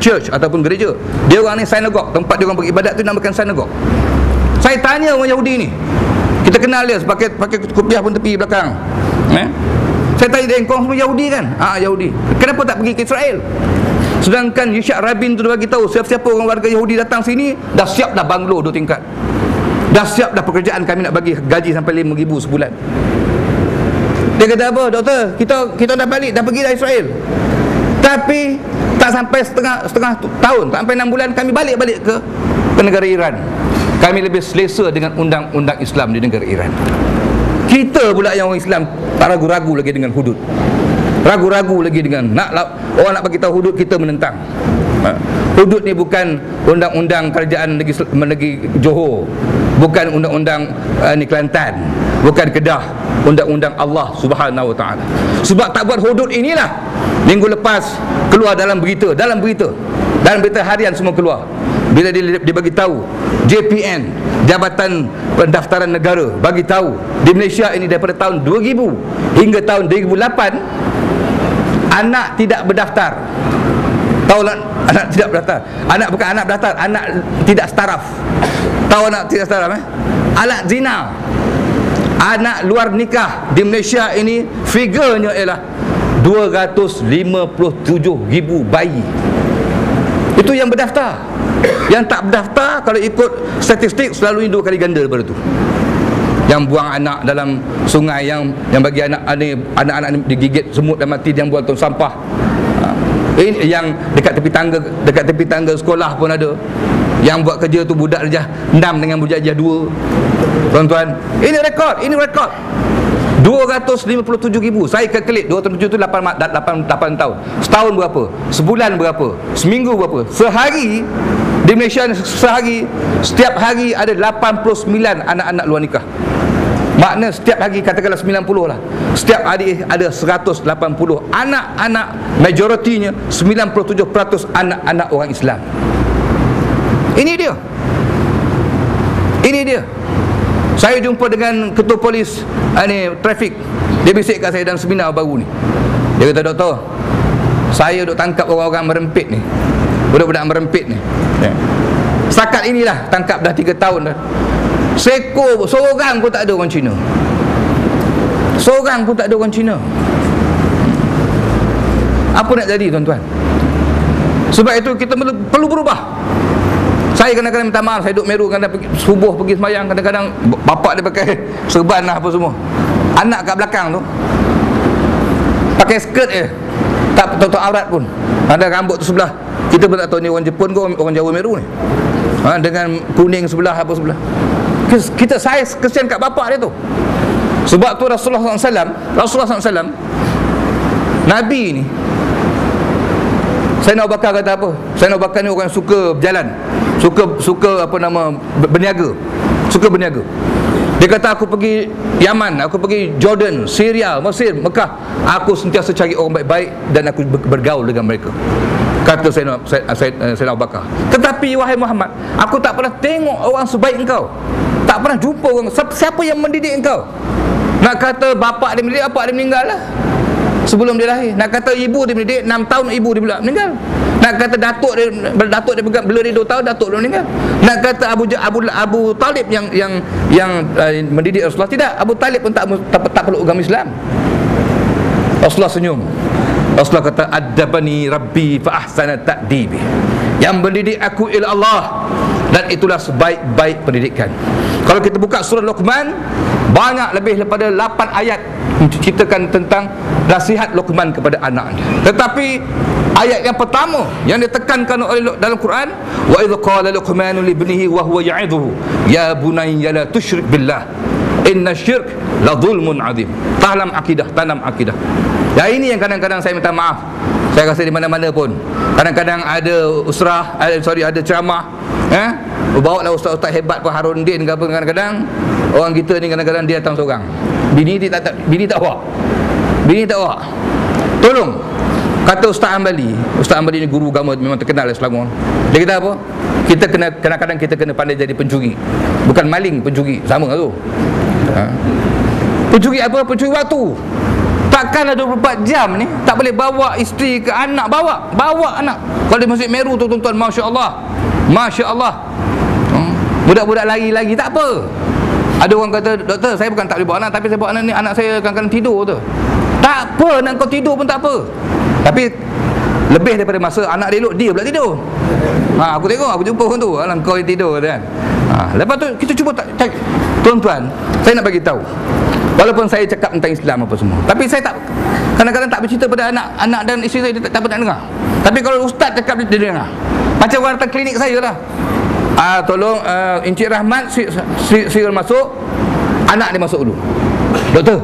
A: church ataupun gereja, dia orang ni synagogue, tempat dia orang beribadat tu namakan synagogue. Saya tanya orang Yahudi ni, kita kenal dia pakai kopiah pun tepi belakang. Saya tanya dia, kau semua Yahudi kan? Yahudi. Kenapa tak pergi ke Israel? Sedangkan Yitzhak Rabin tu dia bagi tahu, siapa-siapa orang warga Yahudi datang sini, dah siap dah banglo 2 tingkat. Dah siap dah pekerjaan, kami nak bagi gaji sampai 5,000 sebulan. Dia kata apa? Doktor, kita dah balik, dah pergi dah Israel. Tapi tak sampai setengah tahun, tak sampai 6 bulan, kami balik ke negara Iran. Kami lebih selesa dengan undang-undang Islam di negara Iran. Kita pula yang orang Islam tak ragu-ragu lagi dengan hudud. Ragu-ragu lagi dengan orang nak bagi tahu hudud, kita menentang. Hudud ni bukan undang-undang kerajaan negeri Johor, bukan undang-undang ni Kelantan, bukan Kedah, undang-undang Allah Subhanahu Wa Taala. Sebab tak buat hudud inilah minggu lepas keluar dalam berita harian semua keluar. Bila dia bagi tahu JPN, Jabatan Pendaftaran Negara, bagi tahu di Malaysia ini daripada tahun 2000 hingga tahun 2008 anak tidak berdaftar. Tahu anak tidak berdaftar? Bukan anak berdaftar, anak tidak staraf. Tahu anak tidak staraf Anak zina, anak luar nikah di Malaysia ini figurnya ialah 257,000 bayi. Itu yang berdaftar. Yang tak berdaftar, kalau ikut statistik, selalu 2 kali ganda daripada tu. Yang buang anak dalam sungai, yang bagi anak-anak ni digigit semut dan mati, yang buang tong sampah. Yang dekat tepi tangga sekolah pun ada. Yang buat kerja tu budak darjah 6 dengan budak darjah 2. Tuan-tuan, ini rekod. 257,000. Saya kalkulate 257 tu 8 tahun. Setahun berapa? Sebulan berapa? Seminggu berapa? Sehari di Malaysia ni, setiap hari ada 89 anak-anak luar nikah. Makna setiap hari, katakanlah 90 lah, setiap hari ada 180 anak-anak, majoritinya 97% anak-anak orang Islam. Ini dia. Saya jumpa dengan ketua polis trafik. Dia bisik kat saya dalam seminar baru ni. Dia kata, doktor, saya duk tangkap orang-orang merempit ni, budak-budak merempit ni. Setakat inilah tangkap dah 3 tahun dah. Seorang pun tak ada orang Cina. Apa nak jadi, tuan-tuan? Sebab itu kita perlu berubah. Saya kadang-kadang minta maaf, saya duduk Meru, kadang-kadang subuh pergi semayang, kadang-kadang bapak dia pakai serban lah apa semua. Anak kat belakang tu pakai skirt tak tutup aurat pun. Ada rambut tu sebelah. Kita pun tak tahu ni orang Jepun ke orang Jawa Meru ni. Dengan kuning sebelah apa sebelah. Saya kesian kat bapak dia tu. Sebab tu Rasulullah SAW, Nabi ni, Sayyidina Abu Bakar kata apa? Sayyidina Abu Bakar ni orang suka berjalan, suka berniaga. Dia kata, aku pergi Yaman, aku pergi Jordan, Syria, Mesir, Mekah, aku sentiasa cari orang baik-baik dan aku bergaul dengan mereka. Kata Sayyidina Abu Bakar. Tetapi wahai Muhammad, aku tak pernah tengok orang sebaik engkau. Tak pernah jumpa orang. Siapa yang mendidik engkau? Nak kata bapak dia mendidik, bapak dia meninggal lah sebelum dia lahir. Nak kata ibu dia mendidik, 6 tahun ibu dia pula meninggal. Nak kata datuk dia pegang, bila dia 2 tahun datuk dia meninggal. Nak kata Abu Talib yang mendidik Rasulullah, tidak. Abu Talib pun tak perlu agama Islam. Rasulullah senyum. Rasulullah kata, adabani rabbi fa ahsana ta'dibi. Yang mendidik aku ialah Allah, dan itulah sebaik-baik pendidikan. Kalau kita buka surah Luqman, banyak lebih daripada 8 ayat menceritakan tentang nasihat Luqman kepada anaknya. Tetapi ayat yang pertama yang ditekankan oleh dalam Quran, wa idh qala Luqmanu li ibnihi wa huwa ya'idhuhu ya bunayya la tusyrik billah inna syirk la zulmun azim. Tanam akidah. Ya, ini yang kadang-kadang saya minta maaf, Saya rasa di mana-mana pun kadang-kadang ada usrah, ada ceramah, bawa lah ustaz-ustaz hebat Pak Harundin ke apa, kadang-kadang orang kita ni kadang-kadang dia datang seorang. Bini tak bawa. Tolong. Kata Ustaz Ambali ni guru agama memang terkenal di Selangor. Dia kata apa? Kita kadang-kadang kita kena pandai jadi pencuri. Bukan maling, pencuri. Sama tu. Pencuri apa? Pencuri waktu. Takkanlah 24 jam ni tak boleh bawa isteri ke anak, bawa anak. Kalau di Masjid Meru tu tuan-tuan, Masya-Allah. Budak-budak lari-lari tak apa. Ada orang kata, doktor saya bukan tak boleh bawa anak, tapi saya bawa anak saya kadang-kadang tidur tu. Tak apa, nak kau tidur pun tak apa. Tapi lebih daripada masa anak dia elok, dia pula tidur. Aku tengok, aku jumpa orang tu, alam kau yang tidur kan. Lepas tu kita cuba tuan-tuan, saya nak bagi tahu. Walaupun saya cakap tentang Islam apa semua, tapi saya tak, kadang-kadang tak bercerita pada anak dan isteri saya, dia tak pernah dengar. Tapi kalau ustaz cakap, dia dengar. Macam orang datang klinik saya lah. Tolong Encik Rahmat serial masuk, anak dia masuk dulu. Doktor,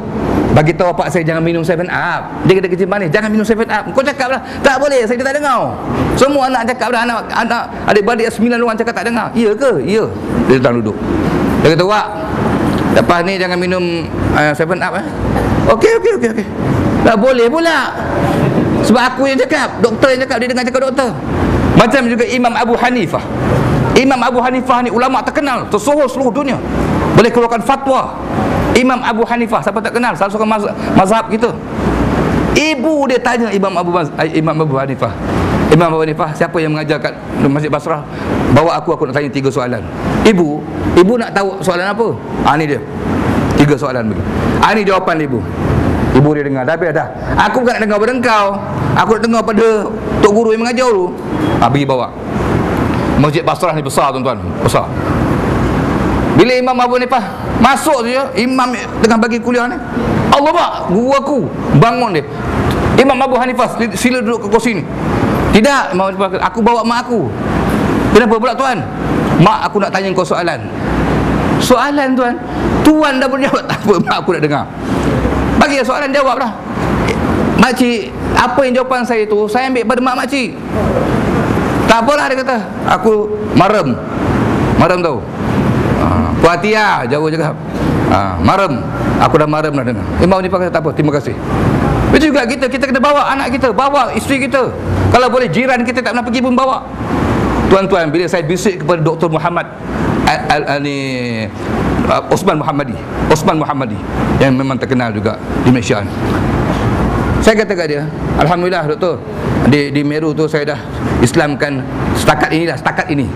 A: bagi tahu bapak saya jangan minum 7up. Dia kata kecil manis, jangan minum 7up. Kau cakap lah, tak boleh, saya tak dengar. Semua anak cakap dah, anak adik-beradik 9 orang cakap tak dengar. Ya ke? Ya. Dia datang duduk. Dia kata, Wak, lepas ni jangan minum 7up. Okey. Tak boleh pula. Sebab aku yang cakap, doktor yang cakap, dia dengar cakap doktor. Macam juga Imam Abu Hanifah. Imam Abu Hanifah ni ulama terkenal, tersohor seluruh dunia, boleh keluarkan fatwa. Imam Abu Hanifah, siapa tak kenal, salah seorang mazhab kita. Ibu dia tanya Imam Abu Hanifah, Imam Abu Hanifah, siapa yang mengajar kat Masjid Basrah? Bawa aku nak tanya 3 soalan. Ibu nak tahu soalan apa? Ni dia 3 soalan bagi. Ni jawapan ibu. Ibu dia dengar, dah habis dah. Aku bukan nak dengar pada engkau, aku nak dengar pada tok guru yang mengajar dulu. Pergi bawa. Masjid Basrah ni besar tuan-tuan, besar. Bila Imam Abu Hanifah masuk je, imam tengah bagi kuliah ni, Allah Pak, guru aku bangun dia. Imam Abu Hanifah, sila duduk ke kursi ni. Tidak, Imam Hanifah, aku bawa mak aku. Kenapa pula tuan? Mak aku nak tanya kau soalan. Soalan tuan? Tuan dah boleh jawab, tak apa, mak aku nak dengar. Bagi soalan, jawab lah. Makcik, apa yang jawapan saya tu saya ambil pada mak makcik. Tak apalah, dia kata, aku marem tau. Puas hati lah, jauh cakap. Marem, aku dah marem dah dengar. Imam ni kata tak apa, terima kasih. Begitu juga kita kena bawa anak kita, bawa isteri kita. Kalau boleh jiran kita tak pernah pergi pun bawa. Tuan-tuan, bila saya bisik kepada Dr. Muhammad Osman Muhammadi yang memang terkenal juga di Malaysia ni, saya kata kat dia, alhamdulillah doktor, di Meru tu saya dah Islamkan setakat ini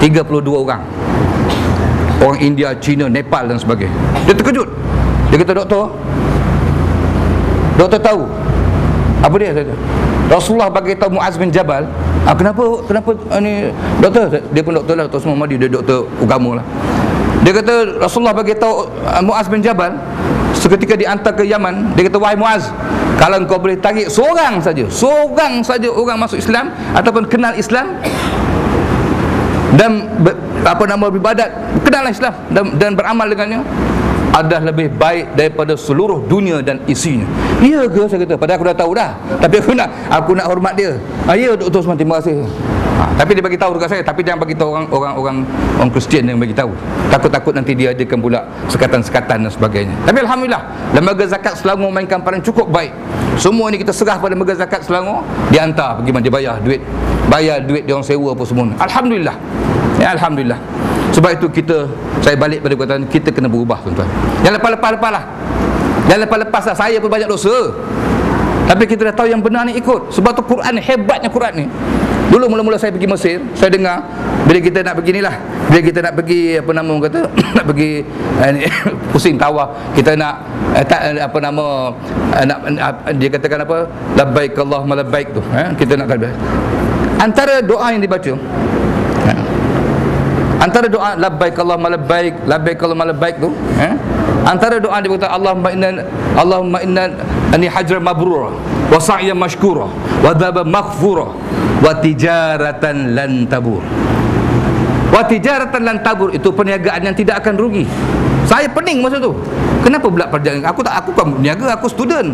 A: 32 orang. Orang India, China, Nepal dan sebagainya. Dia terkejut. Dia kata, doktor tahu apa dia? Rasulullah bagi tahu Muaz bin Jabal. Kenapa ni doktor? Dia pun doktor lah, Dr. Osman Muhammadi, dia doktor agama lah. Dia kata Rasulullah bagi tahu Muaz bin Jabal seketika dihantar ke Yaman. Dia kata, wahai Muaz, kalau kau boleh tarik seorang saja orang masuk Islam ataupun kenal Islam dan beribadat, kenal Islam dan beramal dengannya, adalah lebih baik daripada seluruh dunia dan isinya. Ya ke? Saya kata, padahal aku dah tahu dah, tapi aku nak hormat dia. Ya Dr. Osman, terima kasih. Tapi dia bagi tahu dekat saya, tapi jangan bagi tahu orang Kristian yang bagi tahu. Takut nanti dia adakan pula sekatan-sekatan dan sebagainya. Tapi alhamdulillah, lembaga zakat Selangor mainkan peran cukup baik. Semua ni kita serah pada lembaga zakat Selangor, dia hantar pergi mana, dia bayar duit dia orang sewa apa semua. Alhamdulillah. Ya, alhamdulillah. Sebab itu saya balik pada perkataan, kita kena berubah tuan-tuan. Jangan lepas-lepas lah. Jangan lepas-lepas lah. Saya pun banyak dosa, tapi kita dah tahu yang benar ni ikut. Sebab tu Quran ni, hebatnya Quran ni. Dulu mula-mula saya pergi Mesir, saya dengar bila kita nak pergi ni lah, bila kita nak pergi nak pergi pusing tawaf, kita nak dia katakan apa, labbaik Allahumma labbaik tu, kita nak labbaik. Antara doa yang dibaca, antara doa labbaik Allahumma labbaik, labbaik Allahumma labbaik tu, antara doa dia berkata Allahumma inna ani hajran mabrura wa sa'yan mashkura wa dhaba maghfura wa tijaratan lan tabur. Wa tijaratan lan tabur itu perniagaan yang tidak akan rugi. Saya pening masa tu. Kenapa pula perjalanan? Aku kan berniaga, aku student.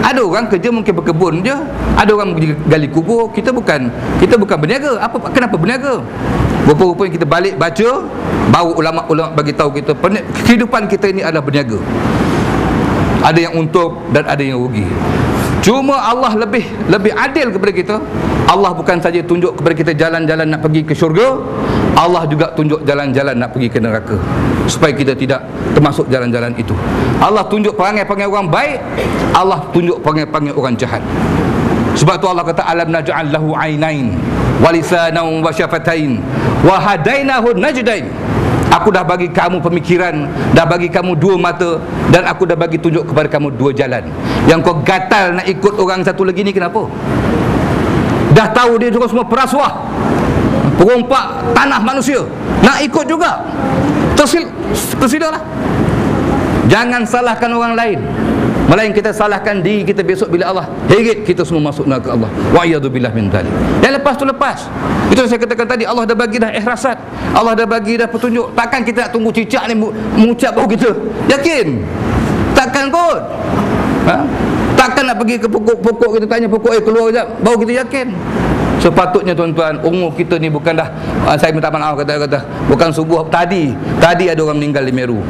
A: Ada orang kerja mungkin berkebun je, ada orang gali kubur. Kita bukan berniaga. Kenapa berniaga? Rupa-rupanya kita balik baca, baru ulama-ulama bagi tahu kita kehidupan kita ini adalah berniaga. Ada yang untung dan ada yang rugi. Cuma Allah lebih adil kepada kita. Allah bukan saja tunjuk kepada kita jalan-jalan nak pergi ke syurga, Allah juga tunjuk jalan-jalan nak pergi ke neraka, supaya kita tidak termasuk jalan-jalan itu. Allah tunjuk perangai-perangai orang baik, Allah tunjuk perangai-perangai orang jahat. Sebab tu Allah kata alam naj'al lahu ainain wa lisanan wa syafatain wa hadainahu najdain. Aku dah bagi kamu pemikiran, dah bagi kamu dua mata, dan aku dah bagi tunjuk kepada kamu dua jalan. Yang kau gatal nak ikut orang satu lagi ni kenapa? Dah tahu dia juga semua perasuah, perompak tanah manusia, nak ikut juga, tersilalah. Jangan salahkan orang lain, melainkan kita salahkan diri kita. Besok bila Allah heret kita semua masuk neraka Allah, wa'iyadzubillah min dzalik. Dan lepas tu itu saya katakan tadi, Allah dah bagi dah ikhlasat, Allah dah bagi dah petunjuk. Takkan kita nak tunggu cicak ni mengucap baru kita yakin? Takkan kot. Takkan nak pergi ke pokok kita tanya pokok keluar sekejap baru kita yakin. Sepatutnya tuan-tuan, umur kita ni bukan dah saya minta maaf kata bukan subuh tadi ada orang meninggal di Meru.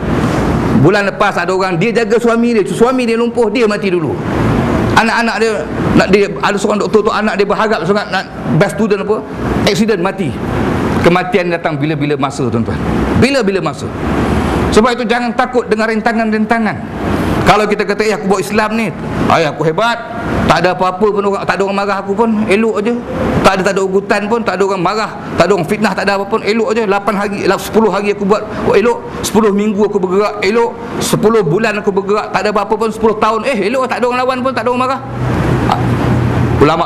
A: Bulan lepas ada orang, dia jaga suami dia lumpuh, dia mati dulu. Anak-anak dia ada seorang doktor tu, anak dia berharap sangat nak best student accident, mati. Kematian datang bila-bila masa tuan-tuan, bila-bila masa. Sebab itu jangan takut dengan rintangan-rintangan. Kalau kita kata aku buat Islam ni, aku hebat, tak ada apa-apa pun, tak ada orang marah aku pun, elok aje. Tak ada ugutan pun, tak ada orang marah, tak ada orang fitnah, tak ada apa pun, elok aje. 8 hari, 10 hari aku buat elok, 10 minggu aku bergerak elok, 10 bulan aku bergerak, tak ada apa-apa pun, 10 tahun elok, tak ada orang lawan pun, tak ada orang marah.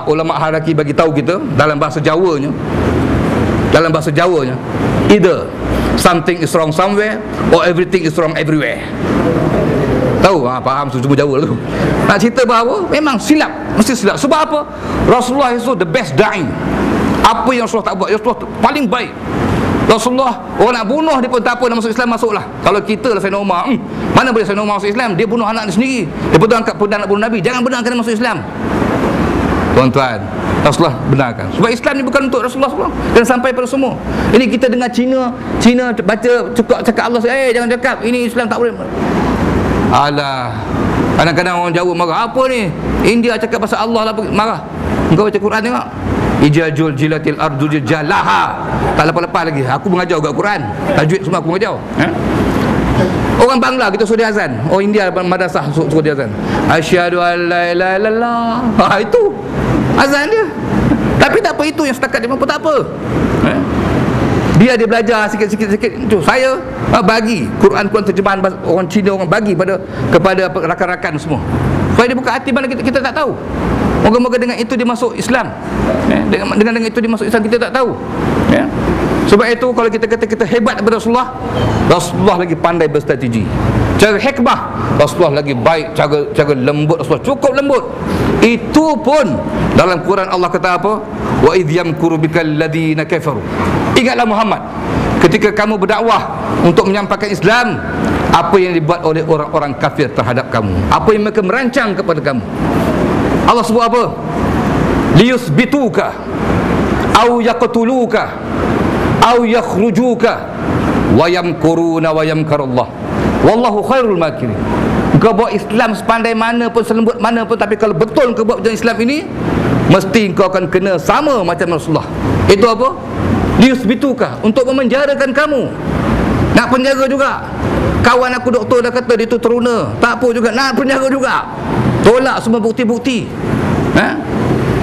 A: Ulama haraki bagi tahu kita dalam bahasa Jawanya, either something is wrong somewhere or everything is wrong everywhere. Tahu? Faham semua Jawa tu. Nak cerita bahawa memang silap, mesti silap. Sebab apa? Rasulullah itu the best da'i. Apa yang Rasulullah tak buat, Rasulullah paling baik. Rasulullah, orang nak bunuh dia pun tak apa, nak masuk Islam, masuklah. Kalau kita lah Sayyidina Umar, mana boleh Sayyidina Umar masuk Islam? Dia bunuh anak dia sendiri, dia pun angkat pedang nak bunuh Nabi. Jangan benarkan dia masuk Islam. Tuan-tuan, Rasulullah benarkan. Sebab Islam ni bukan untuk Rasulullah, dan sampai pada semua. Ini kita dengar Cina baca cukup cakap Allah, jangan cakap ini Islam tak boleh. Alah, kadang-kadang orang Jawa marah, apa ni? India cakap pasal Allah lah marah. Engkau baca Quran tengok. Ijajul jilatil ardu jalaha. Tak lepas-lepas lagi. Aku mengajar juga Quran. Tajwid semua aku mengajar. Orang Bangla kita suruh dia azan. Orang India madrasah suruh dia azan. Asyhadu an la ilaha illallah. Itu azan dia. Tapi tak apa, itu yang setakat dia mampu, tak apa. Dia belajar sikit-sikit. Itu saya bagi Quran terjemahan orang Cina, orang bagi kepada rakan-rakan semua. Supaya dia buka hati, mana kita tak tahu. Moga-moga dengan itu dia masuk Islam. Dengan itu dia masuk Islam, kita tak tahu. Sebab itu kalau kita kata kita hebat daripada Rasulullah lagi pandai berstrategi. Cara hikmah, Rasulullah lagi baik, cara lembut, Rasulullah cukup lembut. Itu pun dalam Quran Allah kata apa? Wa idh yamkuru bikal ladzina kafaru. Ingatlah Muhammad, ketika kamu berdakwah untuk menyampaikan Islam, apa yang dibuat oleh orang-orang kafir terhadap kamu, apa yang mereka merancang kepada kamu. Allah sebut apa? Liyusbituka au yaqtuluka au yakhrujuka wa yamkuruna wa yamkarullah wallahu khairul makirin. Kau buat Islam sepandai mana pun, selembut mana pun, tapi kalau betul kau buat jalan Islam ini, mesti kau akan kena sama macam Rasulullah. Itu apa? Liyusbituka, untuk memenjarakan kamu. Nak penjara juga. Kawan aku doktor dah kata dia tu teruna, tak apa juga, nak penjara juga. Tolak semua bukti-bukti.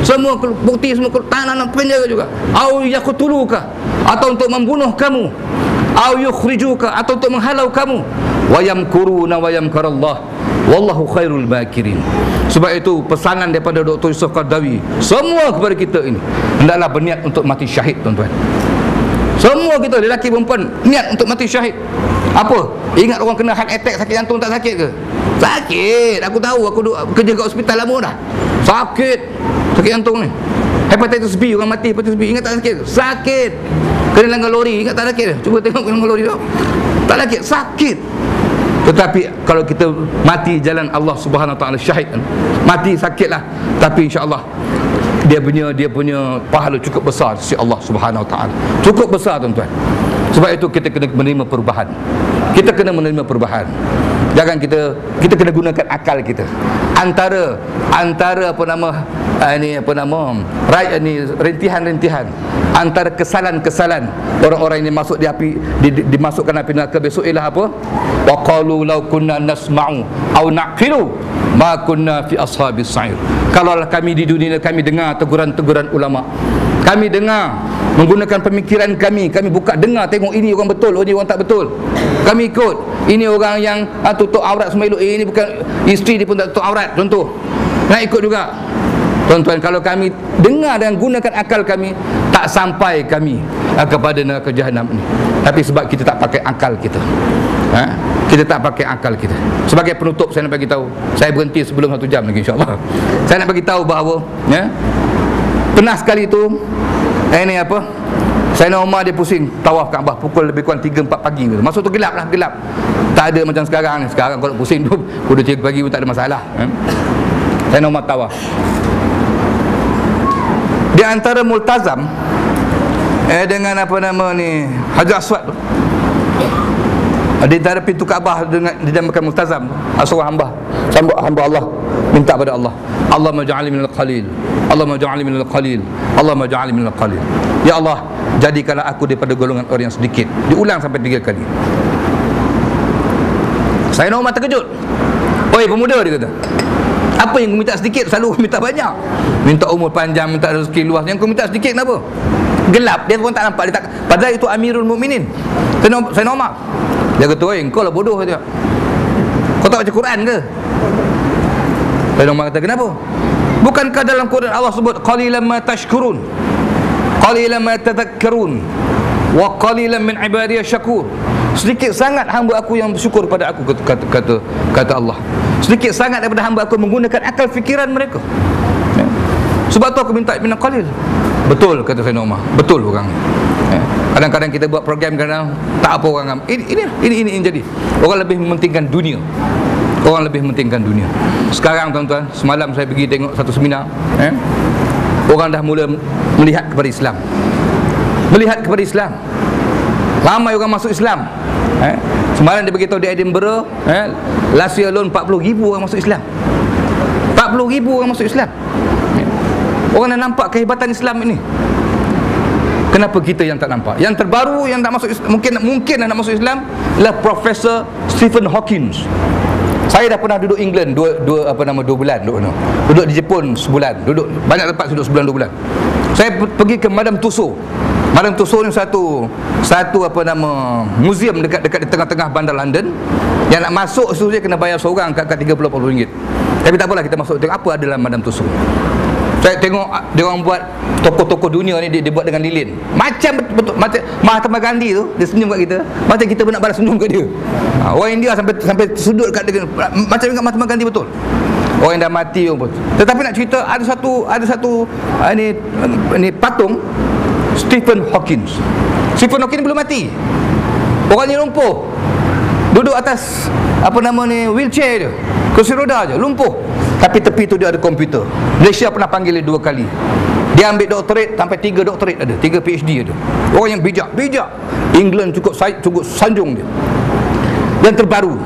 A: Semua bukti, semua nak penjara juga. Au yaqtuluka, atau untuk membunuh kamu. Au yukhrijuka, atau untuk menghalau kamu. Wa yamkuruna wa yamkarallah wallahu khairul makirin. Sebab itu pesanan daripada Dr. Yusof Qaradawi semua kepada kita ini, hendaklah berniat untuk mati syahid, tuan-tuan. Semua kita, lelaki perempuan, niat untuk mati syahid. Apa? Ingat orang kena heart attack, sakit jantung, tak sakit ke? Sakit. Aku tahu, aku kerja kat hospital lama dah. Sakit jantung ni. Hepatitis B, orang mati hepatitis B, ingat tak sakit? Sakit. Kena langgar lori, ingat tak sakit? Cuba tengok langgar lori tu. Tak sakit, sakit. Tetapi kalau kita mati jalan Allah Subhanahu Wa Taala syahid, mati sakitlah, tapi insya-Allah dia punya pahala cukup besar sisi Allah Subhanahu Wa Taala. Cukup besar tuan-tuan. Sebab itu kita kena menerima perubahan. Kita kena menerima perubahan. Jangan kita kena gunakan akal kita. Antara rentihan-rentihan antara kesalahan-kesalahan orang-orang ini masuk di api, dimasukkan api neraka besok ialah apa? Wa qalu law kunna nasma'u aw naqilu ma kunna fi ashabis sa'ir. Kalaulah kami di dunia kami dengar teguran-teguran ulama, kami dengar menggunakan pemikiran kami buka dengar tengok ini orang betul, ini orang tak betul, kami ikut. Ini orang yang tutup aurat semua elok, ini bukan isteri dia pun tak tutup aurat, contoh, nak ikut juga. Tuan-tuan, kalau kami dengar dan gunakan akal kami, tak sampai kami kepada neraka jahanam ini. Tapi sebab kita tak pakai akal kita, kita tak pakai akal kita. Sebagai penutup saya nak bagi tahu, saya berhenti sebelum 1 jam lagi insya-Allah. Saya nak bagi tahu bahawa pernah sekali tu Sayyidina Umar dia pusing tawaf Kaabah pukul lebih kurang 3-4 pagi. Masuk tu gelap. Tak ada macam sekarang ni. Sekarang kalau pusing tu pukul 3 pagi pun tak ada masalah. Sayyidina Umar tawaf. Di antara multazam dengan Hajar Aswad tu, di antara pintu Kaabah dengan dinamakan multazam, seorang hamba Allah minta pada Allah, Allahumma ja'alni minal qalil, Allahumma ja'alni minal qalil, Allahumma ja'alni minal qalil. Ya Allah, jadikanlah aku daripada golongan orang yang sedikit. Diulang sampai 3 kali. Sayyidina Umar terkejut. Oi pemuda, dia kata, apa yang kau minta sedikit? Selalu kau minta banyak. Minta umur panjang, minta rezeki luas. Yang kau minta sedikit kenapa? Gelap, dia pun tak nampak, dia tak. Padahal itu Amirul Mukminin Sayyidina Umar. Dia kata, oi engkau lah bodoh, kata. Kau tak baca Quran ke? Sayyidina Umar kata, kenapa? Bukankah dalam Quran Allah sebut qalilan ma tashkurun, qalilan ma tadhakkarun, wa qalilan min ibadiy syakur. Sedikit sangat hamba aku yang bersyukur pada aku, kata Allah. Sedikit sangat daripada hamba aku menggunakan akal fikiran mereka. Sebab tu aku minta minal qalil. Betul kata Sayyidina Umar, betul orang. Kadang-kadang kita buat program, kadang tak apa orang. Ini jadi orang lebih mementingkan dunia. Orang lebih mementingkan dunia. Sekarang tuan-tuan, semalam saya pergi tengok satu seminar, orang dah mula melihat kepada Islam. Melihat kepada Islam. Ramai orang masuk Islam. Semalam dia beritahu di Edinburgh, last year alone 40,000 orang masuk Islam. 40,000 orang masuk Islam. Orang dah nampak kehebatan Islam ini. Kenapa kita yang tak nampak? Yang terbaru yang tak masuk Islam, mungkin nak masuk Islam adalah Profesor Stephen Hawking. Saya dah pernah duduk England 2 bulan, duduk di Jepun sebulan, duduk banyak tempat, duduk sebulan 2 bulan. Saya pergi ke Madame Tussauds. Madame Tussauds ni satu muzium dekat di tengah-tengah bandar London. Yang nak masuk dia kena bayar seorang kat 30-40 ringgit. Tapi tak apalah, kita masuk tengok apa ada dalam Madame Tussauds. Saya tengok dia orang buat tokoh-tokoh dunia ni, dia buat dengan lilin. Macam betul macam Mahatma Gandhi tu, dia senyum kat kita, macam kita pun nak balas senyum kat dia. Orang India sampai sudut kat dia, macam dengan Mahatma Gandhi betul. Orang yang dah mati pun. Tetapi nak cerita, ada satu ini patung Stephen Hawking. Stephen Hawking belum mati. Orangnya lumpuh. Duduk atas wheelchair dia, kursi roda je, lumpuh. Tapi tepi tu dia ada komputer. Malaysia pernah panggil dia 2 kali. Dia ambil doktorate, sampai 3 doktorate ada, 3 PhD ada. Orang yang bijak. England cukup sanjung dia. Yang terbaru,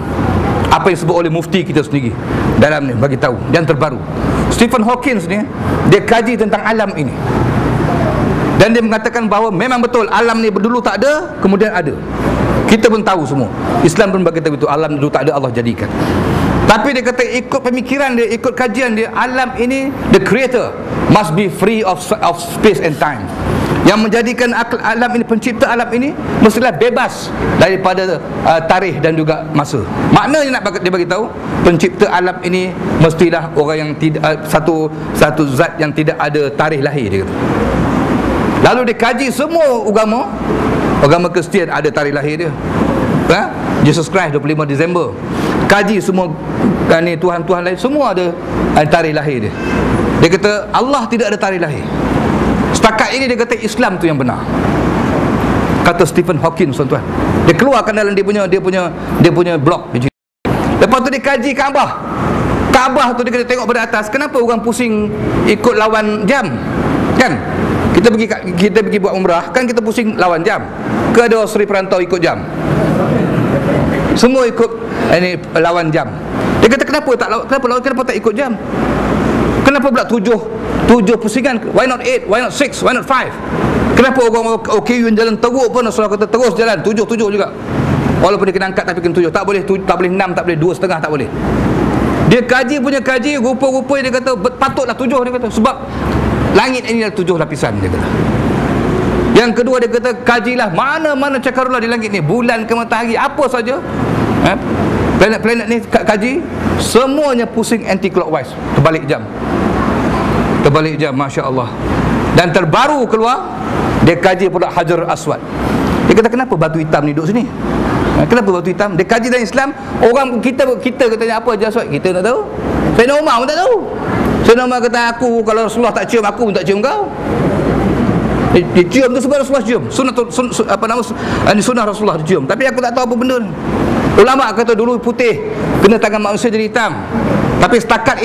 A: apa yang disebut oleh mufti kita sendiri dalam ni bagi tahu, yang terbaru, Stephen Hawking ni, dia kaji tentang alam ini. Dan dia mengatakan bahawa memang betul alam ni dulu tak ada, kemudian ada. Kita pun tahu semua. Islam pun bagi tahu itu alam dulu tak ada, Allah jadikan. Tapi dia kata ikut pemikiran dia, ikut kajian dia, alam ini, the creator must be free of space and time. Yang menjadikan alam ini, pencipta alam ini, mestilah bebas daripada tarikh dan juga masa. Maknanya dia bagi tahu pencipta alam ini mestilah orang yang tidak satu zat yang tidak ada tarikh lahir, dia kata. Lalu dia kaji semua agama Kristian ada tarikh lahir dia. Jesus Christ 25 Disember. Kaji semua Tuhan-Tuhan lain, semua ada tarikh lahir dia. Dia kata Allah tidak ada tarikh lahir. Setakat ini dia kata Islam tu yang benar. Kata Stephen Hawking, tuan-tuan. Dia keluarkan dalam dia punya blog. Lepas tu dia kaji Kaabah. Kaabah tu dia kena tengok pada atas. Kenapa orang pusing ikut lawan jam? Kan? Kita pergi buat umrah, kan kita pusing lawan jam. Ke ada Sri perantau ikut jam? Semua ikut lawan jam. Dia kata kenapa tak ikut jam? Kenapa pula tujuh pusingan? Why not 8? Why not 6? Why not 5? Kenapa orang OKU jalan teruk pun Rasulullah kata terus jalan 7 juga. Walaupun dia kena angkat tapi kena 7. Tak boleh 6, tak boleh 2,5, tak boleh. Dia kaji, rupa-rupa dia kata patutlah 7, dia kata, sebab langit ini adalah 7 lapisan, dia kata. Yang kedua dia kata kajilah mana-mana cakarullah di langit ni, bulan ke matahari, apa saja, planet-planet ni kaji, semuanya pusing anti-clockwise, terbalik jam, Masya Allah. Dan terbaru keluar, dia kaji pula Hajar Aswad. Dia kata kenapa batu hitam ni duduk sini? Kenapa batu hitam? Dia kaji dalam Islam. Orang kita katanya apa Hajar Aswad, kita tak tahu. Sayyidina Umar pun tak tahu. Sayyidina Umar kata, aku kalau Rasulullah tak cium aku pun tak cium kau. Dia cium tu sebab Rasulullah cium. Sunnah Rasulullah dicium. Tapi aku tak tahu apa benda ni. Ulama kata dulu putih, kena tangan manusia jadi hitam. Tapi setakat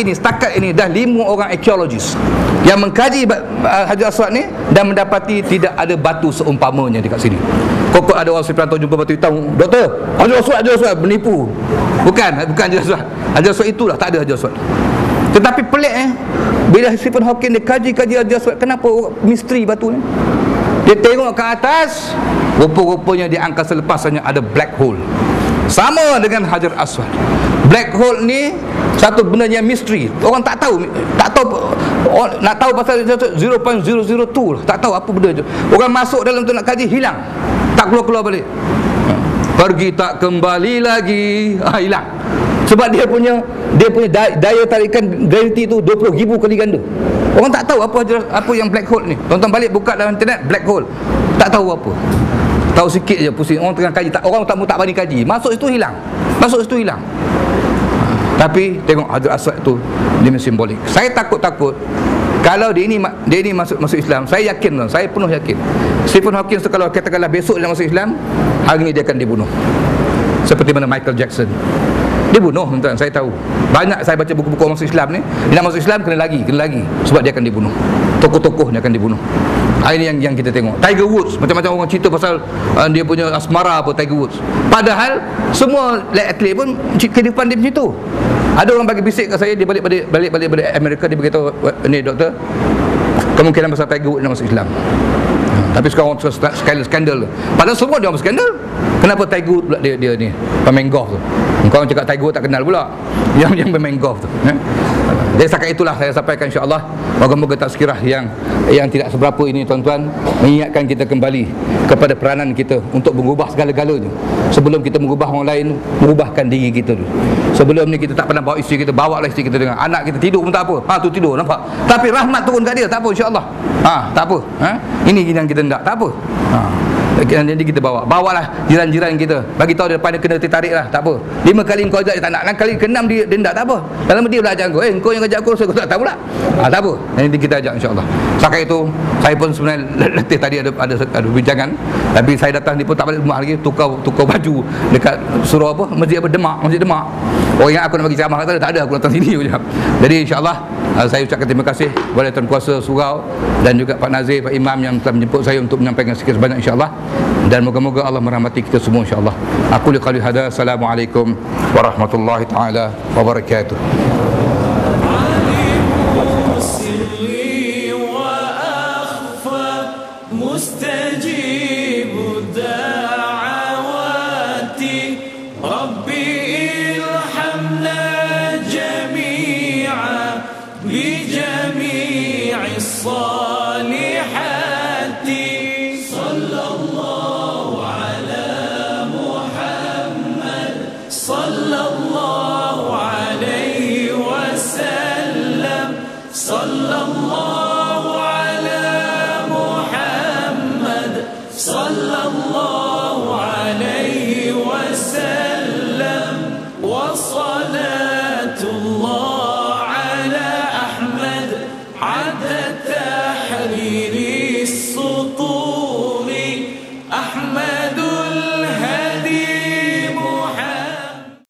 A: ini dah 5 orang arkeologis yang mengkaji Hajar Aswad ni dan mendapati tidak ada batu seumpamanya dekat sini. Kok ada orang Sri perantau jumpa batu hitam, doktor, Hajar Aswad menipu. Bukan Hajar Aswad. Hajar Aswad itulah, tak ada Hajar Aswad. Tetapi pelik bila Stephen Hawking dia kaji Hajar Aswad, kenapa misteri batu ni? Dia tengok ke atas, rupa-rupanya di angkasa lepasannya ada black hole. Sama dengan Hajar Aswad. Black hole ni satu benda yang misteri. Orang tak tahu nak tahu pasal 0.002 tak tahu apa benda tu. Orang masuk dalam tu nak kaji, hilang. Tak keluar balik. Pergi tak kembali lagi, hilang. Sebab dia punya daya tarikan graviti tu 20,000 kali ganda. Orang tak tahu apa yang black hole ni. Tonton balik, buka dalam internet, black hole. Tak tahu apa. Tahu sikit je, pusing. Orang tengah kaji, orang tak berani kaji. Masuk situ hilang. Tapi tengok Hajar Aswad tu, dia simbolik. Saya takut kalau dia ini masuk Islam. Saya yakin, saya penuh yakin Stephen Hawking tu kalau katakanlah besok dia masuk Islam, hari ni dia akan dibunuh. Seperti mana Michael Jackson dibunuh, tuan-tuan. Saya tahu. Banyak saya baca buku-buku orang masuk Islam ni, dia nak masuk Islam kena lagi sebab dia akan dibunuh. Tokoh-tokoh dia akan dibunuh. Ini yang kita tengok. Tiger Woods, macam-macam orang cerita pasal dia punya asmara apa Tiger Woods. Padahal semua atlet pun kehidupan dia macam tu. Ada orang bagi bisik kat saya, dia balik Amerika, dia beritahu, ni doktor, kemungkinan pasal Tiger Woods nak masuk Islam. Tapi sekarang orang skandal. Padahal semua dia orang skandal. Kenapa Tiger Woods pula dia ni pemain golf tu? Kau cakap Tiger Woods tak kenal pula yang pemain golf tu. Jadi setakat itulah saya sampaikan, insya-Allah. Moga-moga tazkirah yang tidak seberapa ini, tuan-tuan, mengingatkan kita kembali kepada peranan kita untuk mengubah segala-galanya. Sebelum kita mengubah orang lain, mengubahkan diri kita dulu. Sebelum ni kita tak pernah bawa isteri kita, bawalah isteri kita dengan anak kita tidur pun tak apa. Tu tidur, nampak. Tapi rahmat turun kat dia, tak apa, insya-Allah. Tak apa. Ini yang kita nak, tak apa. Jadi kita bawalah jiran-jiran kita, bagi tahu dia depan dia kena tertarik lah, tak apa. 5 kali kau ajak dia tak nak, kali ke-6 dia tak apa. Dalam dia pula ajak kau, kau yang ajak aku, kau tak tahu pula. Tak apa. Nanti kita ajak, insya-Allah. Setakat itu saya pun sebenarnya letih tadi ada bincangan, tapi saya datang ni pun tak balik rumah lagi, tukar baju dekat surau apa, masjid Demak. Orang yang aku nak bagi ceramah kata tak ada, aku datang sini je. Jadi insya-Allah saya ucapkan terima kasih kepada Tuan Kuasa Surau dan juga Pak Nazir, Pak Imam yang telah menjemput saya untuk menyampaikan sikit sebanyak, insya-Allah. Dan moga-moga Allah merahmati kita semua, insya-Allah. Aku liqali hada. Assalamualaikum warahmatullahi taala wabarakatuh.
B: مستجيب الدعوات ربي